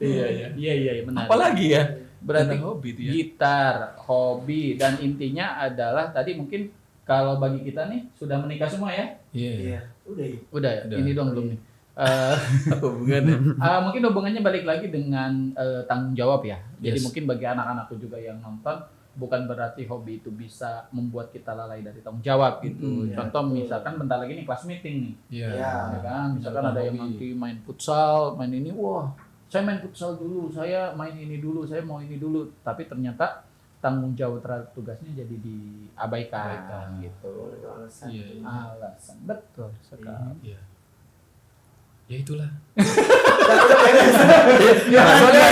Iya benar. Apalagi ya? Berarti Tentang hobi itu ya. gitar, hobi dan intinya adalah tadi mungkin kalau bagi kita nih sudah menikah semua ya? Iya. Iya. Udah ya. Udah ya? Udah. Ini dong belum nih. Apa hubungannya? Mungkin hubungannya balik lagi dengan tanggung jawab ya. Jadi Yes. mungkin bagi anak-anakku juga yang nonton bukan berarti hobi itu bisa membuat kita lalai dari tanggung jawab gitu. Ya, Contoh betul. misalkan bentar lagi nih kelas meeting nih. Iya. Iya. Ya kan, misalkan ada yang Hobi. nanti main futsal, main ini, wah saya main futsal dulu, saya main ini dulu, saya mau ini dulu, tapi ternyata tanggung jawab terhadap tugasnya jadi diabaikan gitu. Itu alasan. Iya. Alasan betul sekali. Iya. Ya itulah. Ya, Soalnya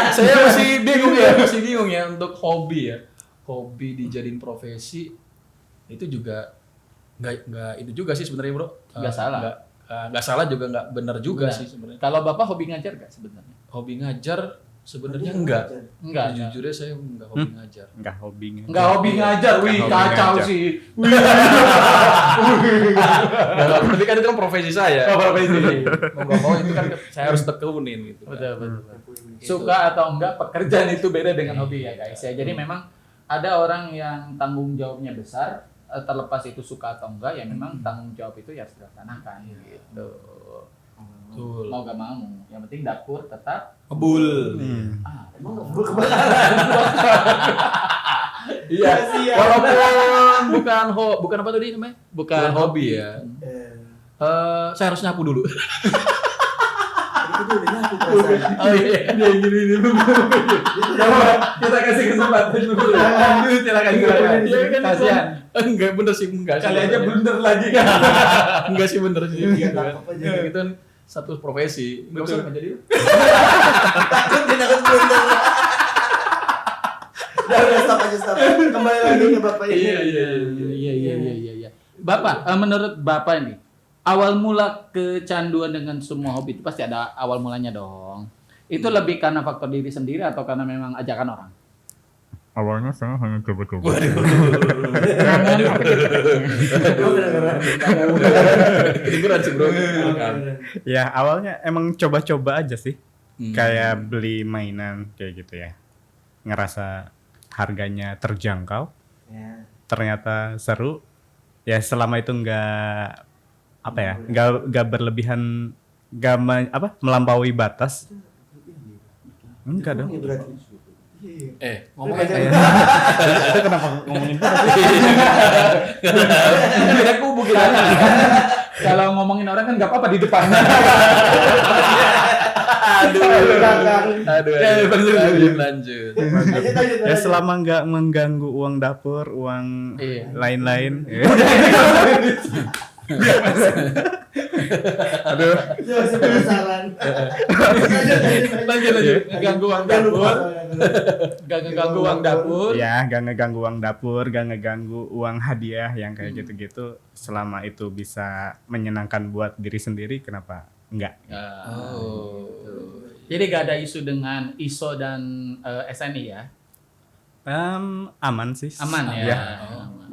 saya masih bingung ya untuk hobi ya. Hobi dijadiin profesi itu juga nggak itu juga sih sebenarnya bro. Nggak salah. Nggak salah juga nggak benar juga Benar. sih sebenarnya. Kalau Bapak hobi ngajar gak sebenarnya? Hobi ngajar sebenarnya enggak. Enggak. Jujurnya saya enggak hobi ngajar. Enggak hobinya. Enggak hobi ngajar, wih Nggak hobi kacau ngajar. sih. Tapi kan itu kan profesi saya. Oh, profesi. Mau nggak mau itu kan saya harus tekunin gitu. kan. Betul. Suka atau enggak pekerjaan itu beda dengan hobi ya guys ya. Jadi memang ada orang yang tanggung jawabnya besar, terlepas itu suka atau enggak ya memang tanggung jawab itu ya harus dilaksanakan gitu. Betul. Mau gak mau, yang penting dapur tetap Ngebul. Emang ngebul kebakaran. Iya. Walaupun bukan apa tadi namanya? Bukan hobi ya. Saya harus nyapu dulu. Itu udah nyapu perasaan. Oh iya, dia gini. Kita kasih kesempatan dulu. Silakan. Kasihan. Enggak bener sih, enggak sih. Kali aja blunder lagi. Enggak sih bener sih. Iya, tangkap aja. Itu kan satu profesi. Enggak usah jadi. Takut blunder. Udah stop aja. Kembali lagi ke Bapak ini. Iya. Bapak, menurut Bapak ini, awal mula kecanduan dengan semua hobi itu pasti ada awal mulanya dong. Itu lebih karena faktor diri sendiri atau karena memang ajakan orang? Awalnya saya hanya coba-coba. Kedengeran sih bro. Ya awalnya emang coba-coba aja sih. Kayak beli mainan kayak gitu ya. Ngerasa harganya terjangkau. Ya. Ternyata seru. Ya selama itu nggak berlebihan, melampaui batas. Enggak dong. Ini berarti. Ngomong aja. Itu kenapa ngomongin Beda kubu gitu. Kalau ngomongin orang kan nggak apa-apa di depan. Aduh. Lanjut. Ya selama nggak mengganggu uang dapur, uang lain-lain. Aduh. Itu masih penasaran. Lanjut. Ganggu uang dapur. Gak ngeganggu uang dapur. Ya, gak ngeganggu uang dapur, gak ngeganggu uang hadiah yang kayak gitu-gitu. Selama itu bisa menyenangkan buat diri sendiri, kenapa enggak? Jadi gak ada isu dengan ISO dan SNI ya? Aman sih. Aman ya.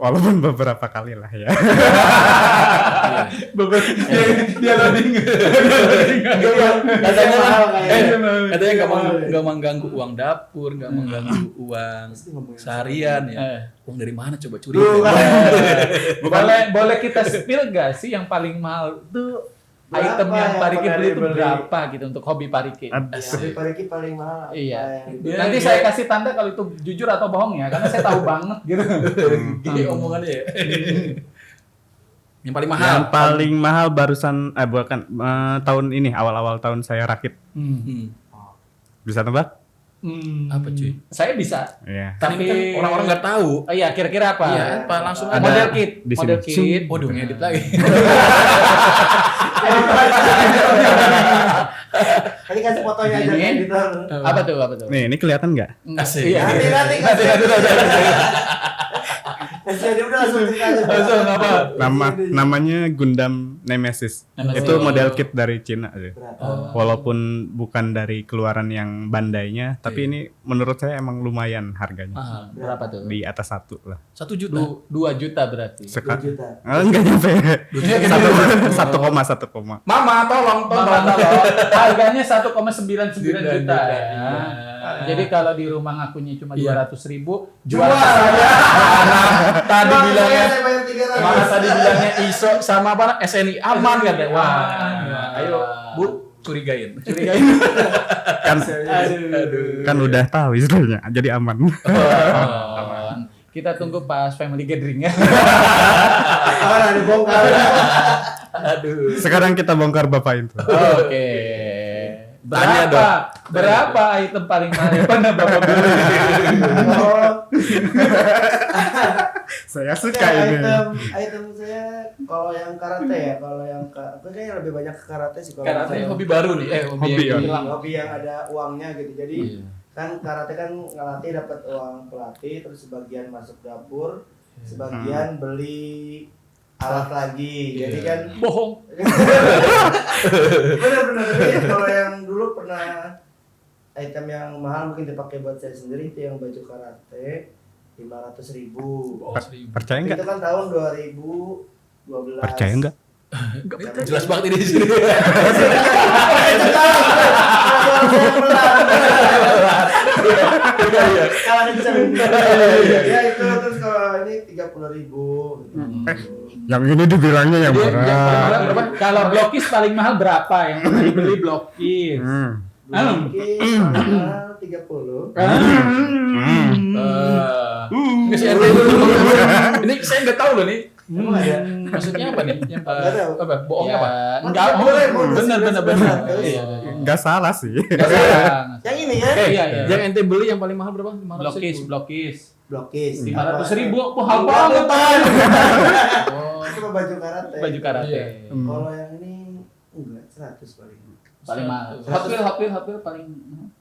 Walaupun beberapa kali lah ya. Dia loading. Katanya nggak mengganggu uang dapur, nggak mengganggu uang seharian ya. Uang dari mana coba curi? Boleh kita spill gak sih yang paling mahal tuh item yang Pariki beli itu berapa gitu untuk hobi Pariki? Hobi Pariki paling mahal. Iya. Nanti saya kasih tanda kalau itu jujur atau bohong ya, karena saya tahu banget gitu. Gini omongannya ya. Yang paling mahal. Yang paling mahal barusan tahun ini, awal-awal tahun saya rakit. Bisa tebak? Apa cuy? Saya bisa. Iya. Tapi kan orang-orang nggak tahu. Iya, kira-kira apa? Iya, apa langsung Ada model kit. di sini. Model kit. Waduh, ngedit lagi. Tadi kasih fotonya aja Ini? editor. Apa tuh? Nih, ini kelihatan nggak? Asik. Iya. Nanti kasih. Kasih udah langsung cerita. Langsung apa? Namanya Gundam Nemesis. Nemesis. Itu model kit dari Cina sih. Berapa? Walaupun bukan dari keluaran yang Bandainya, tapi ini menurut saya emang lumayan harganya. Mahal. Berapa tuh? Di atas 1 lah. 1 juta. 2 juta berarti. 2 juta. Enggak nyampe. 1,1. Mama tolong. Harganya 1,99 juta ya. Iya. Jadi kalau di rumah ngakunya cuma 200.000, jual Jual. saya. Tadi Jual bilangnya saya bayar 300. Mana tadi bilangnya ISO sama apa SNI aman kan? Wah. Ayo, Bu, curigain. Kan udah tahu istilahnya, jadi aman. Aman. Kita tunggu pas family gathering ya. Ada bongkar. Aduh. Sekarang kita bongkar bapak itu. Oke. Tanya dong. Berapa item paling mahal yang pernah Bapak beli? Saya suka ini. Item saya kalau yang karate ya, aku kayaknya lebih banyak ke karate sih kalau Karate saya. hobi baru nih. Hobi ya. Hobi yang ada uangnya gitu. Jadi kan karate kan ngelatih dapat uang pelatih, terus sebagian masuk dapur, sebagian beli alat lagi. Jadi kan Bohong. bener-bener tapi kalau yang dulu pernah item yang mahal mungkin dipakai buat saya sendiri itu yang baju karate 500.000. Percaya nggak? Itu kan tahun 2012. Percaya nggak? Jelas banget ini di sini. Kalah kenceng. Ya itu terus kalau ini 30.000. Yang ini dibilangnya yang Jadi, yang paling mahal murah. berapa? Kalau blokis paling mahal berapa yang pernah dibeli blokis? Mungkin mahal 30. Nggak sih ente dulu. Ini saya nggak tahu loh nih. Emang ada? Maksudnya apa nih? Yang Nggak tahu. apa? Bohongnya apa? Enggak, Boleh, bonus, benar. bonus. Iya. Nggak salah sih. Nggak salah. Yang ini ya? Iya. Yang ente beli yang paling mahal berapa? 500.000. Blokis. Blokis. 500.000, mahal banget. Oh. Itu mah baju karate. Baju karate. Iya. Kalau yang ini enggak 100 paling. Paling mahal. 100. Hot Wheels paling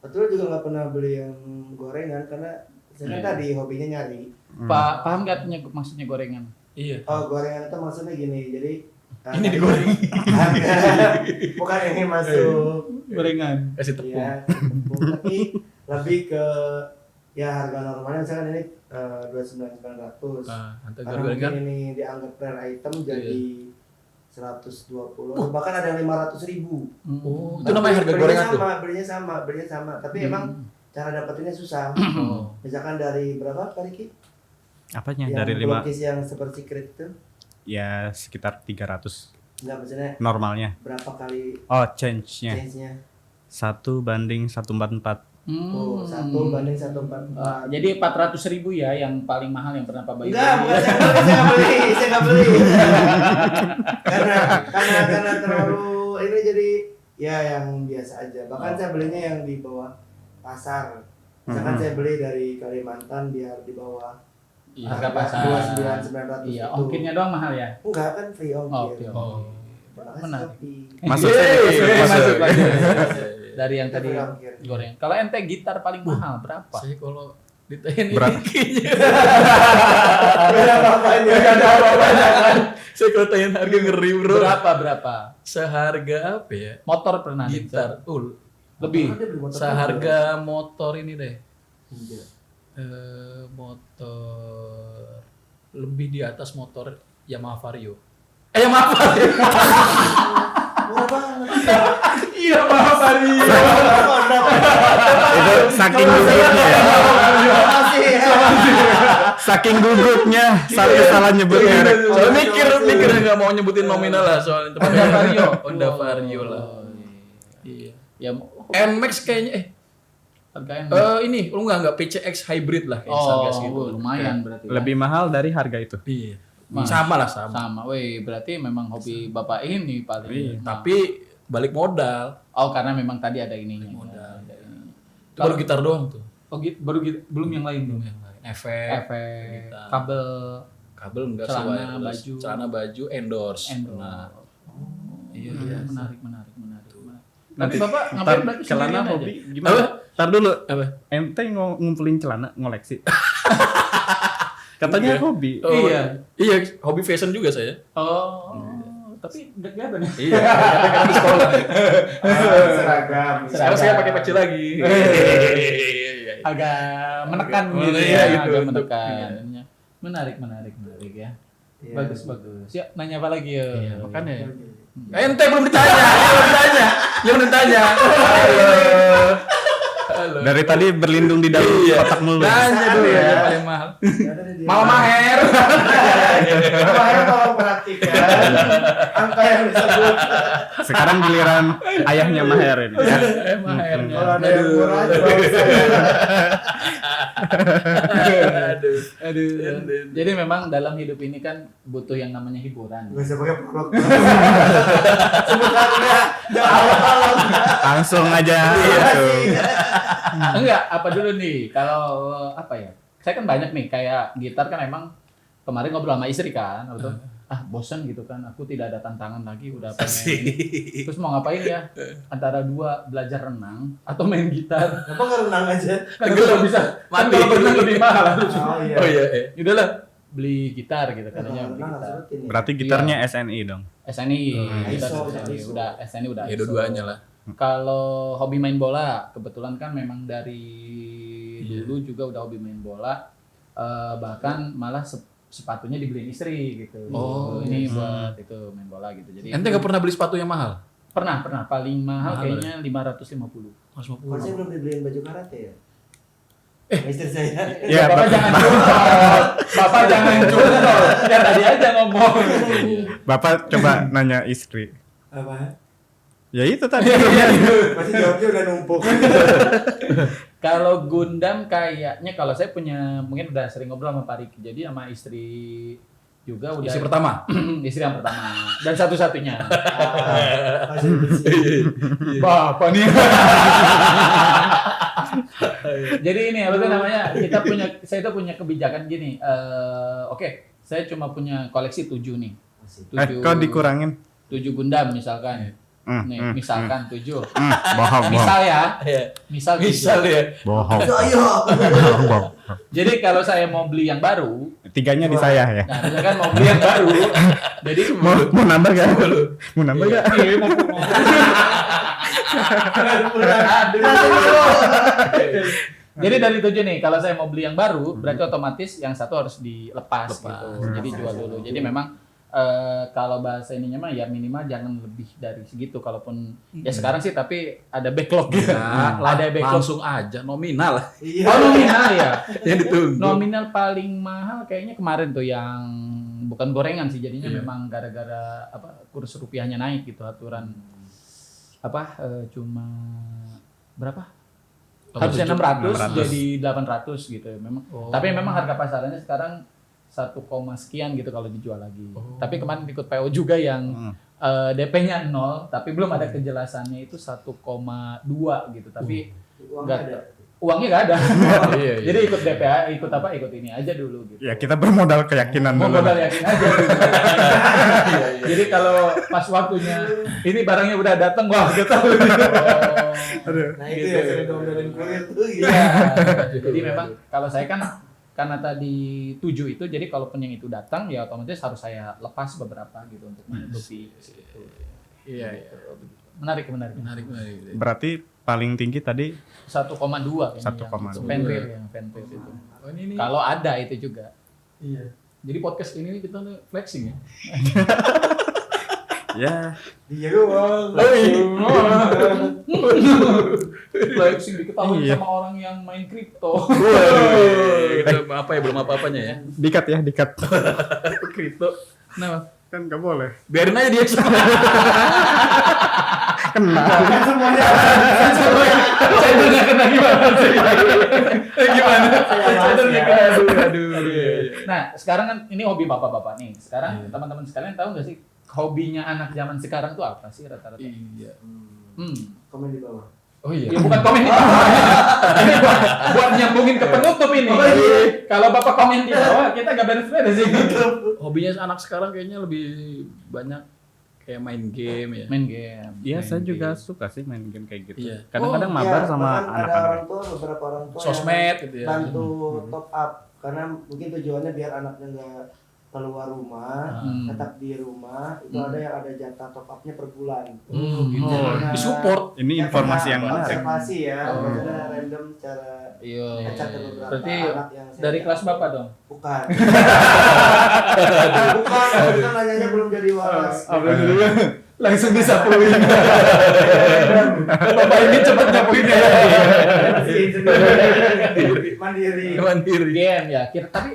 Betul juga nggak pernah beli yang gorengan karena saya kan tadi hobinya nyari. paham nggak maksudnya gorengan? Iya. Oh gorengan itu maksudnya gini, jadi Ini digoreng. bukan ini masuk. Gorengan. Kasih tepung. Iya, tepung. Tapi lebih ke ya harga normalnya misalkan ini 29.900. Nanti Karena gorengan. mungkin ini dianggap rare item jadi 120 atau bahkan ada yang 500.000. Oh, itu namanya harga gorengan tuh. Belinya sama. Tapi emang cara dapetinnya susah. Misalkan dari berapa Pak Riki? Apanya? Yang Dari 5 pelukis yang super secret itu? ya sekitar 300 Enggak maksudnya normalnya. berapa kali Oh, change-nya. change-nya? 1:144. Oh, 1:144. Jadi 400.000 ya yang paling mahal yang pernah Pak Bayu. Enggak, bukan saya nggak beli. Karena terlalu ini jadi ya yang biasa aja. Bahkan saya belinya yang di bawah pasar. Misalkan saya beli dari Kalimantan biar di bawah Harga pasar. 29.900 Iya, itu. ongkirnya doang mahal ya. Enggak kan free ongkir. Oh. Makanya Menarik. Shopee. Masuk. Masuk lagi. Dari yang tadi Free ongkir. goreng. Kalau ente gitar paling mahal berapa? Saya kalau ditanya Berat. Berapa kan. Saya kalau tanya harga ngeri bro. Berapa? Seharga apa ya? Motor pernah Gitar. lebih. Seharga motor ini deh. Iya. Motor lebih di atas motor Yamaha Vario. Yamaha Vario. Murah banget. Iya, Yamaha Vario. Itu saking gugupnya ya. Makasih ya. Saking gugupnya sampai salah nyebutnya. Soalnya mikir nggak mau nyebutin nominal lah soalnya. Honda Vario. Honda Vario lah. Iya. Ya NMAX kayaknya harganya. ini lu nggak PCX hybrid lah kayak harga segitu. Lumayan berarti. Lebih mahal dari harga itu. Iya. Mas. Sama lah sama. Sama. Weh, berarti memang hobi Bapak ini paling. Iya, mahal. tapi balik modal. Oh, karena memang tadi ada ininya. Modal. Ada ini. Itu baru gitar doang tuh. Oh, belum yang lain belum. Efek, Efek, gitar. kabel enggak celana, wireless. baju. Celana baju endorse. Nah, Iya, menarik. Nanti Tapi Bapak ntar ngapain berarti celana sendirian hobi aja? gimana? Ntar dulu. apa? Ente ngumpulin celana ngoleksi. Katanya hobi. Oh, Iya. Iya, hobi fashion juga saya. Oh, tapi nggak kelihatan ya? Iya, karena di sekolah. Seragam. Sekarang saya pakai peci lagi. Agak menekan Oh, gitu iya, ya, gitu, agak untuk menekan. Menarik ya. Iya. Bagus. Ya, nanya apa lagi ya? Iya, makanya ya. Iya. Ente belum ditanya. Halo. Dari tadi berlindung di dalam kotak mulut. Tanya dulu Ya. ya paling mahal. Ada di dia. Mama Maher. Makanya tolong perhatikan angka yang disebut. Sekarang giliran ayahnya Maher ini ya. Mahernya. Kalau ada yang murah coba saya. Aduh. Jadi memang dalam hidup ini kan butuh yang namanya hiburan. Gak usah pakai prolog. Sebutannya awal. Langsung aja. Enggak, apa dulu nih? Kalau apa ya? Saya kan banyak nih kayak gitar kan emang kemarin ngobrol sama istri kan, betul. Bosan gitu kan, aku tidak ada tantangan lagi, udah pengen ini. Terus mau ngapain ya? Antara dua, belajar renang atau main gitar. Kenapa nggak renang aja? Kan kalau bisa, kan Mati. kalau berenang lebih mahal harus. Oh iya. Oh iya. Udahlah, beli gitar gitu katanya, beli Renang gitar. harus rutin ya. Berarti gitarnya SNI dong. SNI, gitar ISO, SNI ISO. udah SNI udah. Ya ISO. dua-duanya lah. Kalau hobi main bola, kebetulan kan memang dari dulu juga udah hobi main bola. Bahkan malah sepatunya dibeliin istri gitu. Oh, Ini buat itu main bola gitu. Jadi Ente nggak pernah beli sepatu yang mahal? pernah paling mahal Mahal kayaknya 550. Kalau saya belum dibeliin baju karate ya. Istri saya. Ya, Bapak jangan curhat. Bapak jangan curhat. Ya tadi aja ngomong. Bapak coba nanya istri. Apa? Ya itu tadi. Pasti jawabnya udah numpuk. Kalau Gundam kayaknya kalau saya punya mungkin udah sering ngobrol sama Pak Riki. Jadi sama istri juga udah Istri pertama. istri yang pertama dan satu-satunya. Pasti bersih. Bapak nih. Jadi ini apa tuh namanya? Saya tuh punya kebijakan gini. Oke, saya cuma punya koleksi 7 nih. 7. Kok dikurangin? 7 Gundam misalkan. Nih, misalkan 7. Bohong. Misal ya. Misal ya. Bohong. Ayo. Bohong. Jadi kalau saya mau beli yang baru, 3-nya di saya ya. nah misalkan mau beli yang baru, jadi Mau nambah gak? Mau nambah gak? Iya, mau Jadi dari 7 nih, kalau saya mau beli yang baru, berarti otomatis yang satu harus dilepas gitu. Jadi jual dulu. Jadi memang kalau bahasa ininya mah ya minimal jangan lebih dari segitu. Kalaupun ya sekarang sih tapi ada backlog gitu. Ada backlog. Langsung aja nominal. Iya. Oh nominal ya. Yang ditunggu. Nominal paling mahal kayaknya kemarin tuh yang bukan gorengan sih jadinya memang gara-gara apa kurs rupiahnya naik gitu aturan apa cuma berapa? Harusnya 600 jadi 800 gitu ya memang. Tapi memang harga pasarannya sekarang 1, sekian gitu kalau dijual lagi. Tapi kemarin ikut PO juga yang DP-nya 0 tapi belum ada kejelasannya itu 1,2 gitu. Tapi uangnya nggak ada. Iya. Jadi ikut DP ikut apa? Ikut ini aja dulu gitu. Ya kita bermodal keyakinan Mau dulu. modal yakin aja dulu. Jadi kalau pas waktunya ini barangnya udah datang wah udah tahu gitu. Nah itu ya sering ngomelin kurir tuh gitu. Iya. Jadi memang kalau saya kan karena tadi 7 itu jadi kalaupun yang itu datang ya otomatis harus saya lepas beberapa gitu untuk menutupi. Iya. Menarik. Berarti paling tinggi tadi 1,2 kayaknya. 1,2. Fenrir yang Fenrir itu. Oh ini Kalau ada itu juga. Iya. jadi podcast ini kita flexing ya. ya. Dia doang. Flexing diketahui Iya. sama orang yang main kripto. Kita apa ya belum apa-apanya ya. Dikat. Kripto. Nah, Kan nggak boleh. biarin aja dia. Kena. Semuanya. Saya tuh nggak kena gimana sih? Gimana? Saya tuh nggak kena. Aduh. Nah, sekarang kan ini hobi bapak-bapak nih. Sekarang teman-teman sekalian tahu nggak sih hobinya anak zaman sekarang tuh apa sih rata-rata? Iya. Komen di bawah. Oh iya. Ya bukan komen di bawah. Ini buat nyambungin ke penutup ini. Kalau bapak komen di bawah, kita nggak beres-beres sih. Hobinya anak sekarang kayaknya lebih banyak kayak main game ya. Main game. Iya, Main saya juga game. suka sih main game kayak gitu. Iya. Kadang-kadang Oh, mabar iya, sama bahkan ada anak-anak. orang tua, beberapa orang tua Sosmed gitu ya. yang bantu top up karena mungkin tujuannya biar anaknya nggak keluar rumah, tetap di rumah. Itu ada yang ada jatah top upnya per bulan. Gitu. Oh, Disupport. Ini informasi yang menarik. Observasi ya, Oh. maksudnya random cara Iya. ngecek ke beberapa Berarti anak yang saya dari kelas tahu. bapak dong. Bukan. Bukan nanyanya belum jadi waras. Langsung disapuin. Bapak ini cepet nyapuin ya. Mandiri. Mandiri. Game ya. Tapi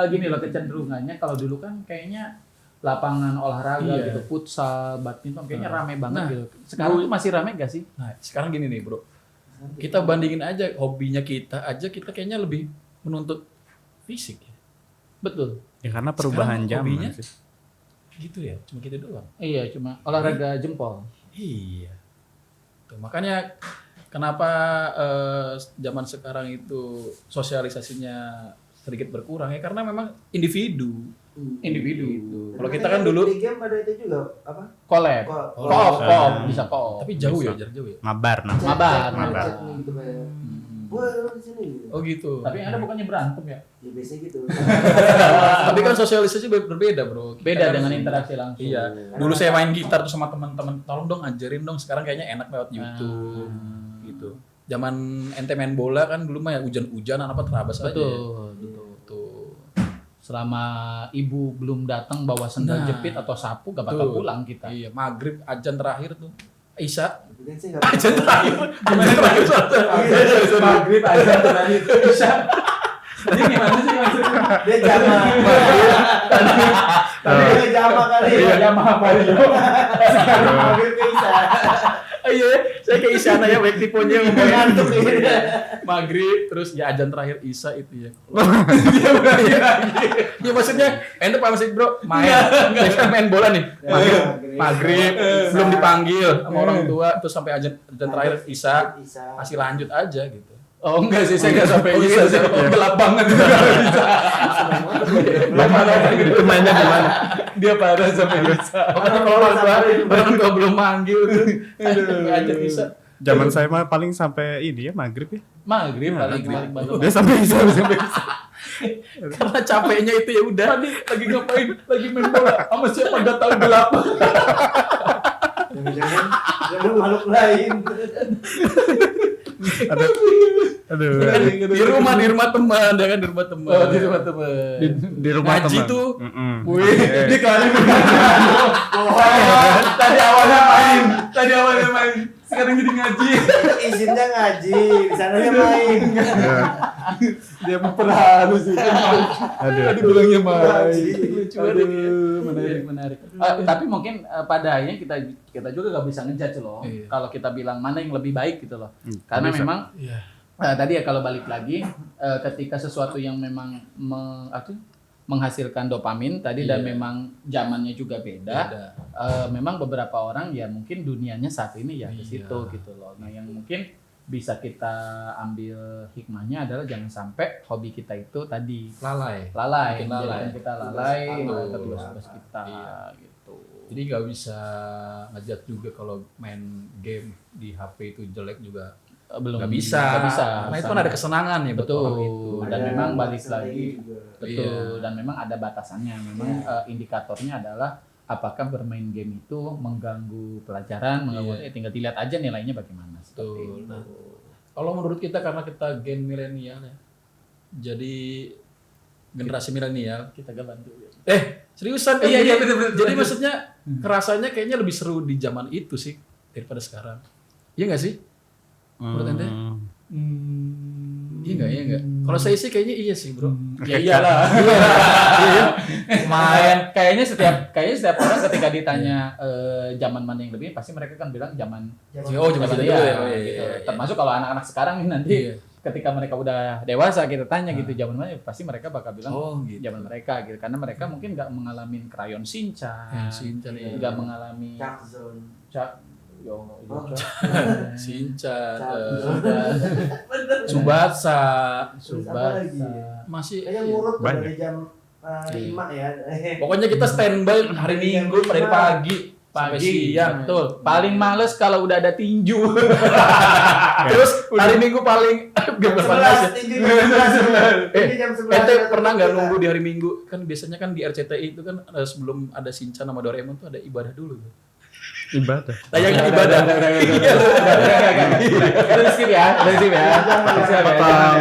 gini loh kecenderungannya kalau dulu kan kayaknya lapangan olahraga Iya. gitu, futsal, badminton kayaknya rame banget Nah, gitu. Sekarang tuh masih rame gak sih? Nah, sekarang gini nih, Bro. Kita bandingin aja hobinya kita aja kita kayaknya lebih menuntut fisik ya. Betul. Ya karena perubahan Sekarang zaman hobinya sih. Gitu ya, cuma kita doang. Iya, cuma olahraga jempol. Iya. Tuh, makanya kenapa zaman sekarang itu sosialisasinya sedikit berkurang ya karena memang individu. Individu. Kalau kita kan dulu di game ada itu juga apa? Collab. Oh, Bisa koop. tapi jauh ya, Bisa. jarak jauh ya. Mabar nah. Mabar. Chat nih gitu kayak. Wah, lu di sini gitu. Oh gitu. Tapi yang ada bukannya berantem ya? Ya biasanya gitu. Tapi kan sosialisasi berbeda, Bro. Kita Beda kan- dengan interaksi langsung. Iya. Dulu saya main gitar tuh sama teman-teman, tolong dong ajarin dong. Sekarang kayaknya enak lewat YouTube gitu. Zaman ente main bola kan dulu mah ya hujan-hujanan apa terabas aja. Betul. Tuh. Selama ibu belum datang bawa sendal Nah. jepit atau sapu gak bakal Betul. pulang kita. Iya, maghrib ajan terakhir tuh. Isya. Mungkin sih nggak Azan pernah. terakhir. Maghrib azan terakhir isya. Jadi gimana sih maksudnya? Dia jama. Tapi dia jama kali. Iya, jamaah apa itu? Sekarang maghrib ke Isya. Iya, saya ke Isyana ya, baik tipunya Ngantuk ya. maghrib, terus ya azan terakhir Isya itu ya. Dia balik lagi. Ya maksudnya, ente apa masih bro? Main bola nih. Maghrib, belum dipanggil sama orang tua, terus sampai azan terakhir Isya, masih lanjut aja gitu. Oh enggak sih, saya enggak sampai isya, saya gelap banget. Itu mainnya gimana? Dia parah sampai isya. Kalau orang tua belum manggil, ajak Isya. Zaman saya mah paling sampai ini ya maghrib ya. Maghrib paling banget. Dia sampai bisa. Karena capeknya itu ya udah. Tadi lagi ngapain? Lagi main bola. Sama siapa enggak tahu gelap. Jangan makhluk lain. Aduh. Di rumah teman, ya kan di rumah teman. Oh, di rumah teman. Di rumah Ngaji teman. tuh. Wih, di kali Tadi awalnya main. Sekarang jadi ngaji. Izinnya ngaji, di sananya main. Dia memperhalus sih. Aduh. Tadi bilangnya main. Ngaji. Lucu banget. Menarik. Tapi mungkin pada akhirnya kita juga gak bisa ngejudge loh. Iya. Kalau kita bilang mana yang lebih baik gitu loh. Karena bisa. memang Iya. tadi ya kalau balik lagi ketika sesuatu yang memang menghasilkan dopamin tadi dan memang zamannya juga beda. Memang beberapa orang ya mungkin dunianya saat ini ya ke situ gitu loh. Nah, yang mungkin bisa kita ambil hikmahnya adalah jangan sampai hobi kita itu tadi Lalai. lalai, Bikin lalai. menjadikan kita lalai Betul. ke tugas-tugas kita Iya. gitu. Jadi nggak bisa ngejat juga kalau main game di HP itu jelek juga. Belum Nggak bisa. nggak bisa. Karena itu kan ada kesenangan ya buat orang itu. Betul. Dan memang balik lagi betul Iya. dan memang ada batasannya. Memang indikatornya adalah apakah bermain game itu mengganggu pelajaran, mengganggu tinggal dilihat aja nilainya bagaimana. Seperti Betul. itu. Nah, kalau menurut kita karena kita gen milenial ya, jadi generasi milenial. Kita gak bantu. Seriusan kan? Iya, Jadi- betul. Jadi maksudnya kerasanya kayaknya lebih seru di zaman itu sih daripada sekarang. Iya nggak sih? Menurut ente? Iya nggak? Kalau saya sih kayaknya iya sih bro. Ya iyalah. Lumayan. Kayaknya setiap orang ketika ditanya zaman mana yang lebih, pasti mereka kan bilang zaman Oh zaman dulu ya. iya, Oh, iya, gitu. iya. Termasuk kalau anak-anak sekarang nih nanti Iya. ketika mereka udah dewasa kita tanya gitu zaman mana, pasti mereka bakal bilang Oh gitu. zaman mereka gitu karena mereka mungkin nggak mengalami krayon Shinchan, Shinchan, iya. nggak mengalami Dark Zone. Shinchan, Shinchan, Tsubasa, Terus apa lagi? masih. Kayaknya ngurut tuh Banyak. dari jam 5 ya. Pokoknya kita standby hari Minggu, dari pagi, sampai siang. betul. Paling males kalau udah ada tinju. Terus hari Minggu paling game panas ya. 11, tinju jam 11. Tinju jam 11. Ente pernah nggak nunggu di hari Minggu? Kan biasanya kan di RCTI itu kan sebelum ada Shinchan sama Doraemon tuh ada ibadah dulu. Ibadah. Tayangan ibadah. Udah skip ya.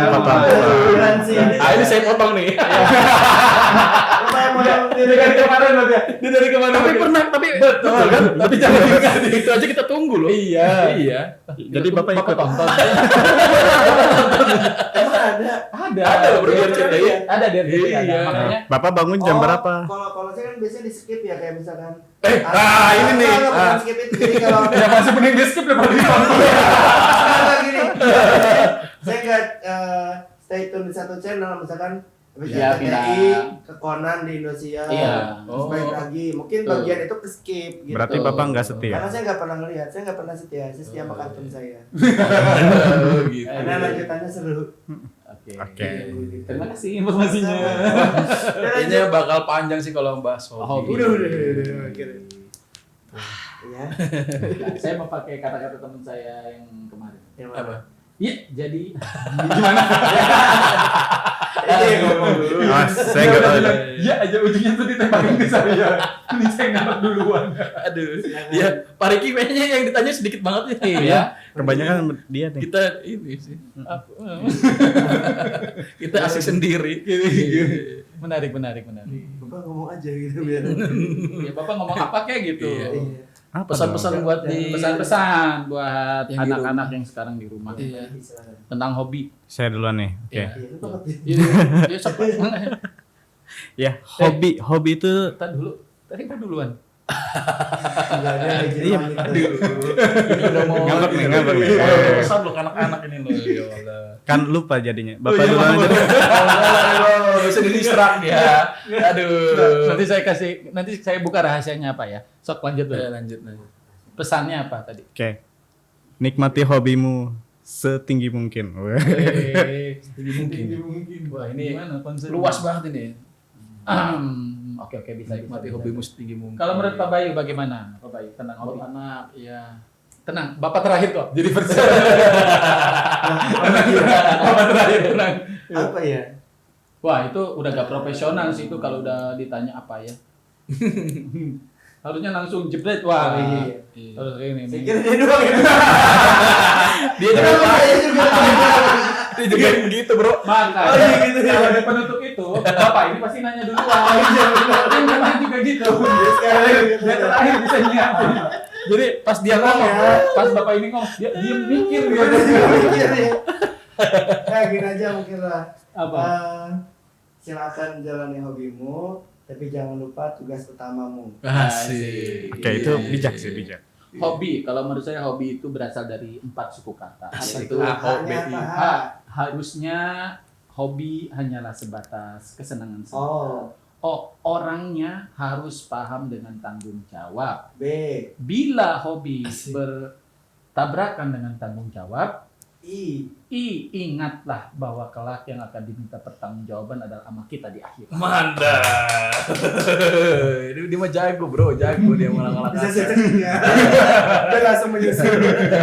Potong. Bulan sih. Ah ini saya potong nih. Apa yang mau Dari kemarin berarti ya? Dia dari kemarin. Tapi pernah, tapi betul kan? Tapi jangan ingat itu aja kita tunggu loh. Iya. Jadi Bapak ikut tonton. Emang ada? Ada loh, bro, di RCTI. Ada di RCTI. Iya. Makanya Bapak bangun jam berapa? Kalau saya kan biasanya di skip ya kayak misalkan. ini nih. Bukan skip itu. Jadi kalau ya masih mending di skip daripada ditonton. Enggak gini. Saya nggak stay tune di satu channel misalkan habis Iya, RCTI pindah. ke Conan di Indosiar. Iya. Terus balik lagi. Mungkin bagian itu ke skip gitu. Berarti Bapak nggak setia. Karena saya nggak pernah ngelihat, saya nggak pernah setia. Saya setia sama kartun saya. Gitu. Karena lanjutannya seru. Oke. Terima kasih informasinya. Kayaknya bakal panjang sih kalau bahas hobi. Udah. Akhirnya. Ya. Nah, saya mau pakai kata-kata teman saya yang kemarin. Yang Apa? Iya, jadi Itu yang ngomong dulu. Ah, saya nggak tahu. ya aja ujungnya tuh ditembakin ke saya. Ini saya nggak duluan. Aduh. Ya, Pak Riki kayaknya yang ditanya sedikit banget ya. Iya. Kebanyakan dia nih. Kita ini sih. Kita asik sendiri. Menarik. Bapak ngomong aja gitu biar. Ya Bapak ngomong apa kayak gitu. Iya. Apa Pesan-pesan dong? buat di Pesan-pesan buat Yang di anak-anak rumah. yang sekarang di rumah Iya. tentang hobi. Saya duluan nih. Oke. Iya. Iya, lu banget. Iya, sampai Ya, hobi itu Kita dulu. Tadi gua duluan. Iya, Udah mau ngambek nih. pesan lo anak-anak ini lo. Ya Allah. Kan lupa jadinya. Bapak duluan aja. Gak usah di-distract ya. Aduh. Nanti saya buka rahasianya apa ya. Sok lanjut dulu. Lanjut. Pesannya apa tadi? Oke. Nikmati hobimu setinggi mungkin. Tinggi mungkin. Wah, ini gimana konsepnya? Luas banget ini. Oke, bisa. Nikmati hobimu setinggi mungkin. Kalau menurut Pak Bayu bagaimana? Pak Bayu tentang hobi. Buat anak, ya. Tenang, Bapak terakhir kok. Jadi Bapak terakhir tenang. Apa ya? Wah, itu udah gak profesional sih itu kalau udah ditanya apa ya. Harusnya langsung jebret. Wah, Iya. Terus ini. Saya kira dia doang ya. Dia juga Saya juga. dia juga begitu, Bro. Maka Oh, iya gitu ya. kalau ada penutup itu, Bapak ini pasti nanya duluan. Yang kemarin juga gitu. Sekarang gitu. Dia terakhir bisa nyiapin. Jadi pas dia ngomong, pas Bapak ini ngomong, dia diem mikir dia. Mikir ya. Nah, gini aja mungkin lah. Apa? Silakan jalani hobimu, tapi jangan lupa tugas utamamu. Asik. Oke, itu bijak sih, bijak. Hobi, kalau menurut saya hobi itu berasal dari 4 suku kata. Asik. Yaitu Haknya apa? harusnya hobi hanyalah sebatas kesenangan semata. Oh, Orangnya harus paham dengan tanggung jawab. B. Bila hobi Asik. bertabrakan dengan tanggung jawab, I. ingatlah bahwa kelak yang akan diminta pertanggungjawaban adalah sama kita di akhir. Mantap. Dia mah jago, Bro. Jago dia malah Bisa saya cek ya. Dia langsung menyusul.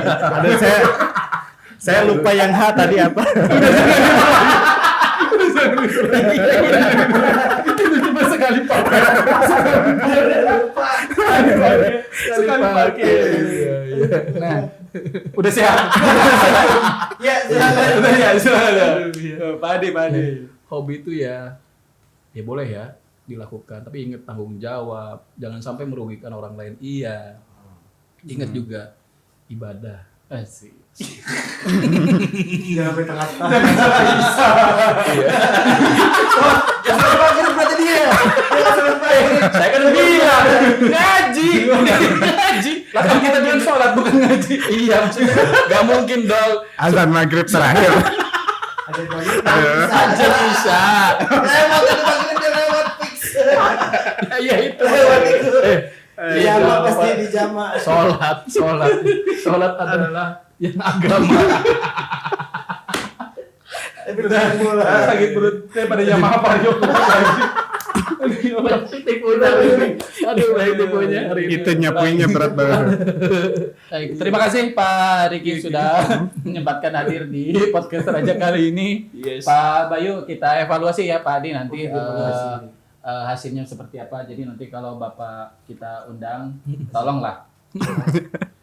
Ada saya lupa yang H tadi apa? Itu cuma sekali pakai. Sekali pakai. Nah, udah sehat. Ya, silakan. Udah ya, silakan. Padi. Hobi itu ya boleh ya dilakukan, tapi ingat tanggung jawab. Jangan sampai merugikan orang lain. Iya. Ingat juga ibadah. Asik. Jangan sampai tengah-tengah. Jangan sampai akhir berarti dia. Jangan sampai akhir. Saya kan bilang ngaji. Lah kan kita bilang sholat bukan ngaji. Iya, maksudnya gak mungkin dong. Azan maghrib terakhir. Ada yang lagi. Bisa. Lewat itu bagian dia lewat fix. Iya itu. Lewat itu. Iya, Jama apa? pasti di jama. Sholat adalah yang agama. Tapi udah bola. Sakit perut daripada Yamaha Vario. Aduh, baik tipunya hari ini. Itu nyapuinnya berat banget. Baik, terima kasih Pak Riki sudah menyempatkan hadir di podcast Raja kali ini. Yes. Pak Bayu, kita evaluasi ya Pak Adi nanti Oke, evaluasi. hasilnya seperti apa. Jadi nanti kalau Bapak kita undang, tolonglah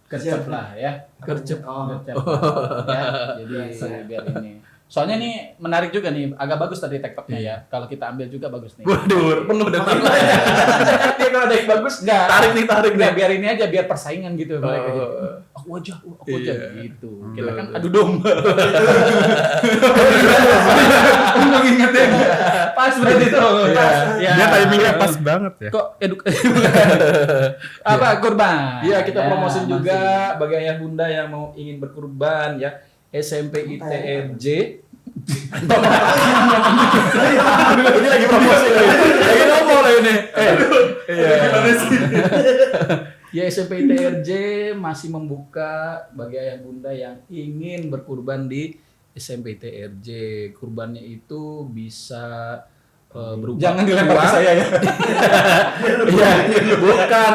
kercep lah ya. Kercep. Kercep lah, ya. Jadi biar ini. Soalnya nih menarik juga nih, agak bagus tadi TikToknya ya. Kalau kita ambil juga bagus nih. Waduh, penuh dengan timeline. Dia kalau ada yang bagus, enggak. Tarik Enggak, nih. biar ini aja, biar persaingan gitu mereka. Gitu. Aku aja Iya. gitu. Kita kan adu domba. Mengingetin. Pas berarti itu. Ya. Dia timingnya pas banget ya. Kok apa kurban? Iya, kita Ya, promosin masih. juga bagi ayah bunda yang mau ingin berkurban ya. SMP ITRJ. Ini lagi promosi lagi ngomong lah ini. Ya SMP ITRJ masih membuka bagi ayah bunda yang ingin berkurban di SMP ITRJ. Kurbannya itu bisa berupa Jangan dilempar ke uang. saya ya. Iya, bukan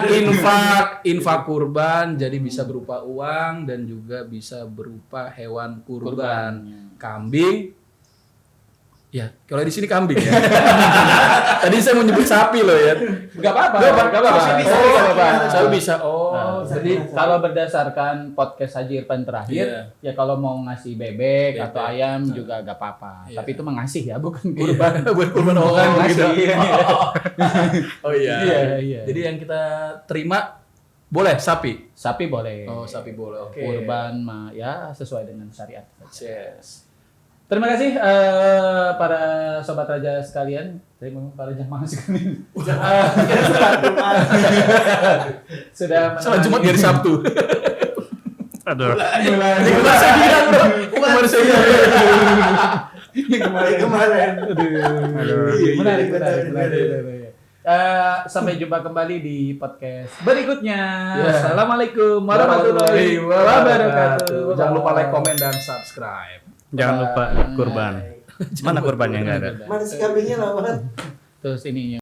infak kurban, jadi bisa berupa uang dan juga bisa berupa hewan kurban. Kambing. Ya, kalau di sini kambing ya. Tadi saya mau nyebut sapi loh ya. Enggak apa-apa. Enggak apa-apa. Saya bisa, Oh, bisa, bisa. saya bisa. Nah, jadi kalau berdasarkan podcast Haji Irfan terakhir, Iya. ya kalau mau ngasih bebek Bebek. atau ayam juga gak apa-apa. Iya. Tapi itu mengasih ya, bukan kurban. Buat kurban Bukan orang gitu. ngasih. Oh iya. Iya, iya. Jadi yang kita terima Boleh sapi. Sapi boleh. Oh, sapi boleh. Oke. Kurban ya sesuai dengan syariat. Yes. Terima kasih para sobat raja sekalian. Terima kasih para jamaah sekalian. Sudah Salah Jumat dari Sabtu. Aduh. Ini kemarin saya bilang, bro. Kemarin saya bilang. Kemarin. Aduh. Menarik. Sampai jumpa kembali di podcast berikutnya. Assalamualaikum warahmatullahi wabarakatuh. Jangan lupa like, komen, dan subscribe. Jangan lupa kurban. Mana kurbannya nggak ada? Mana si kambingnya lah, banget. Terus ini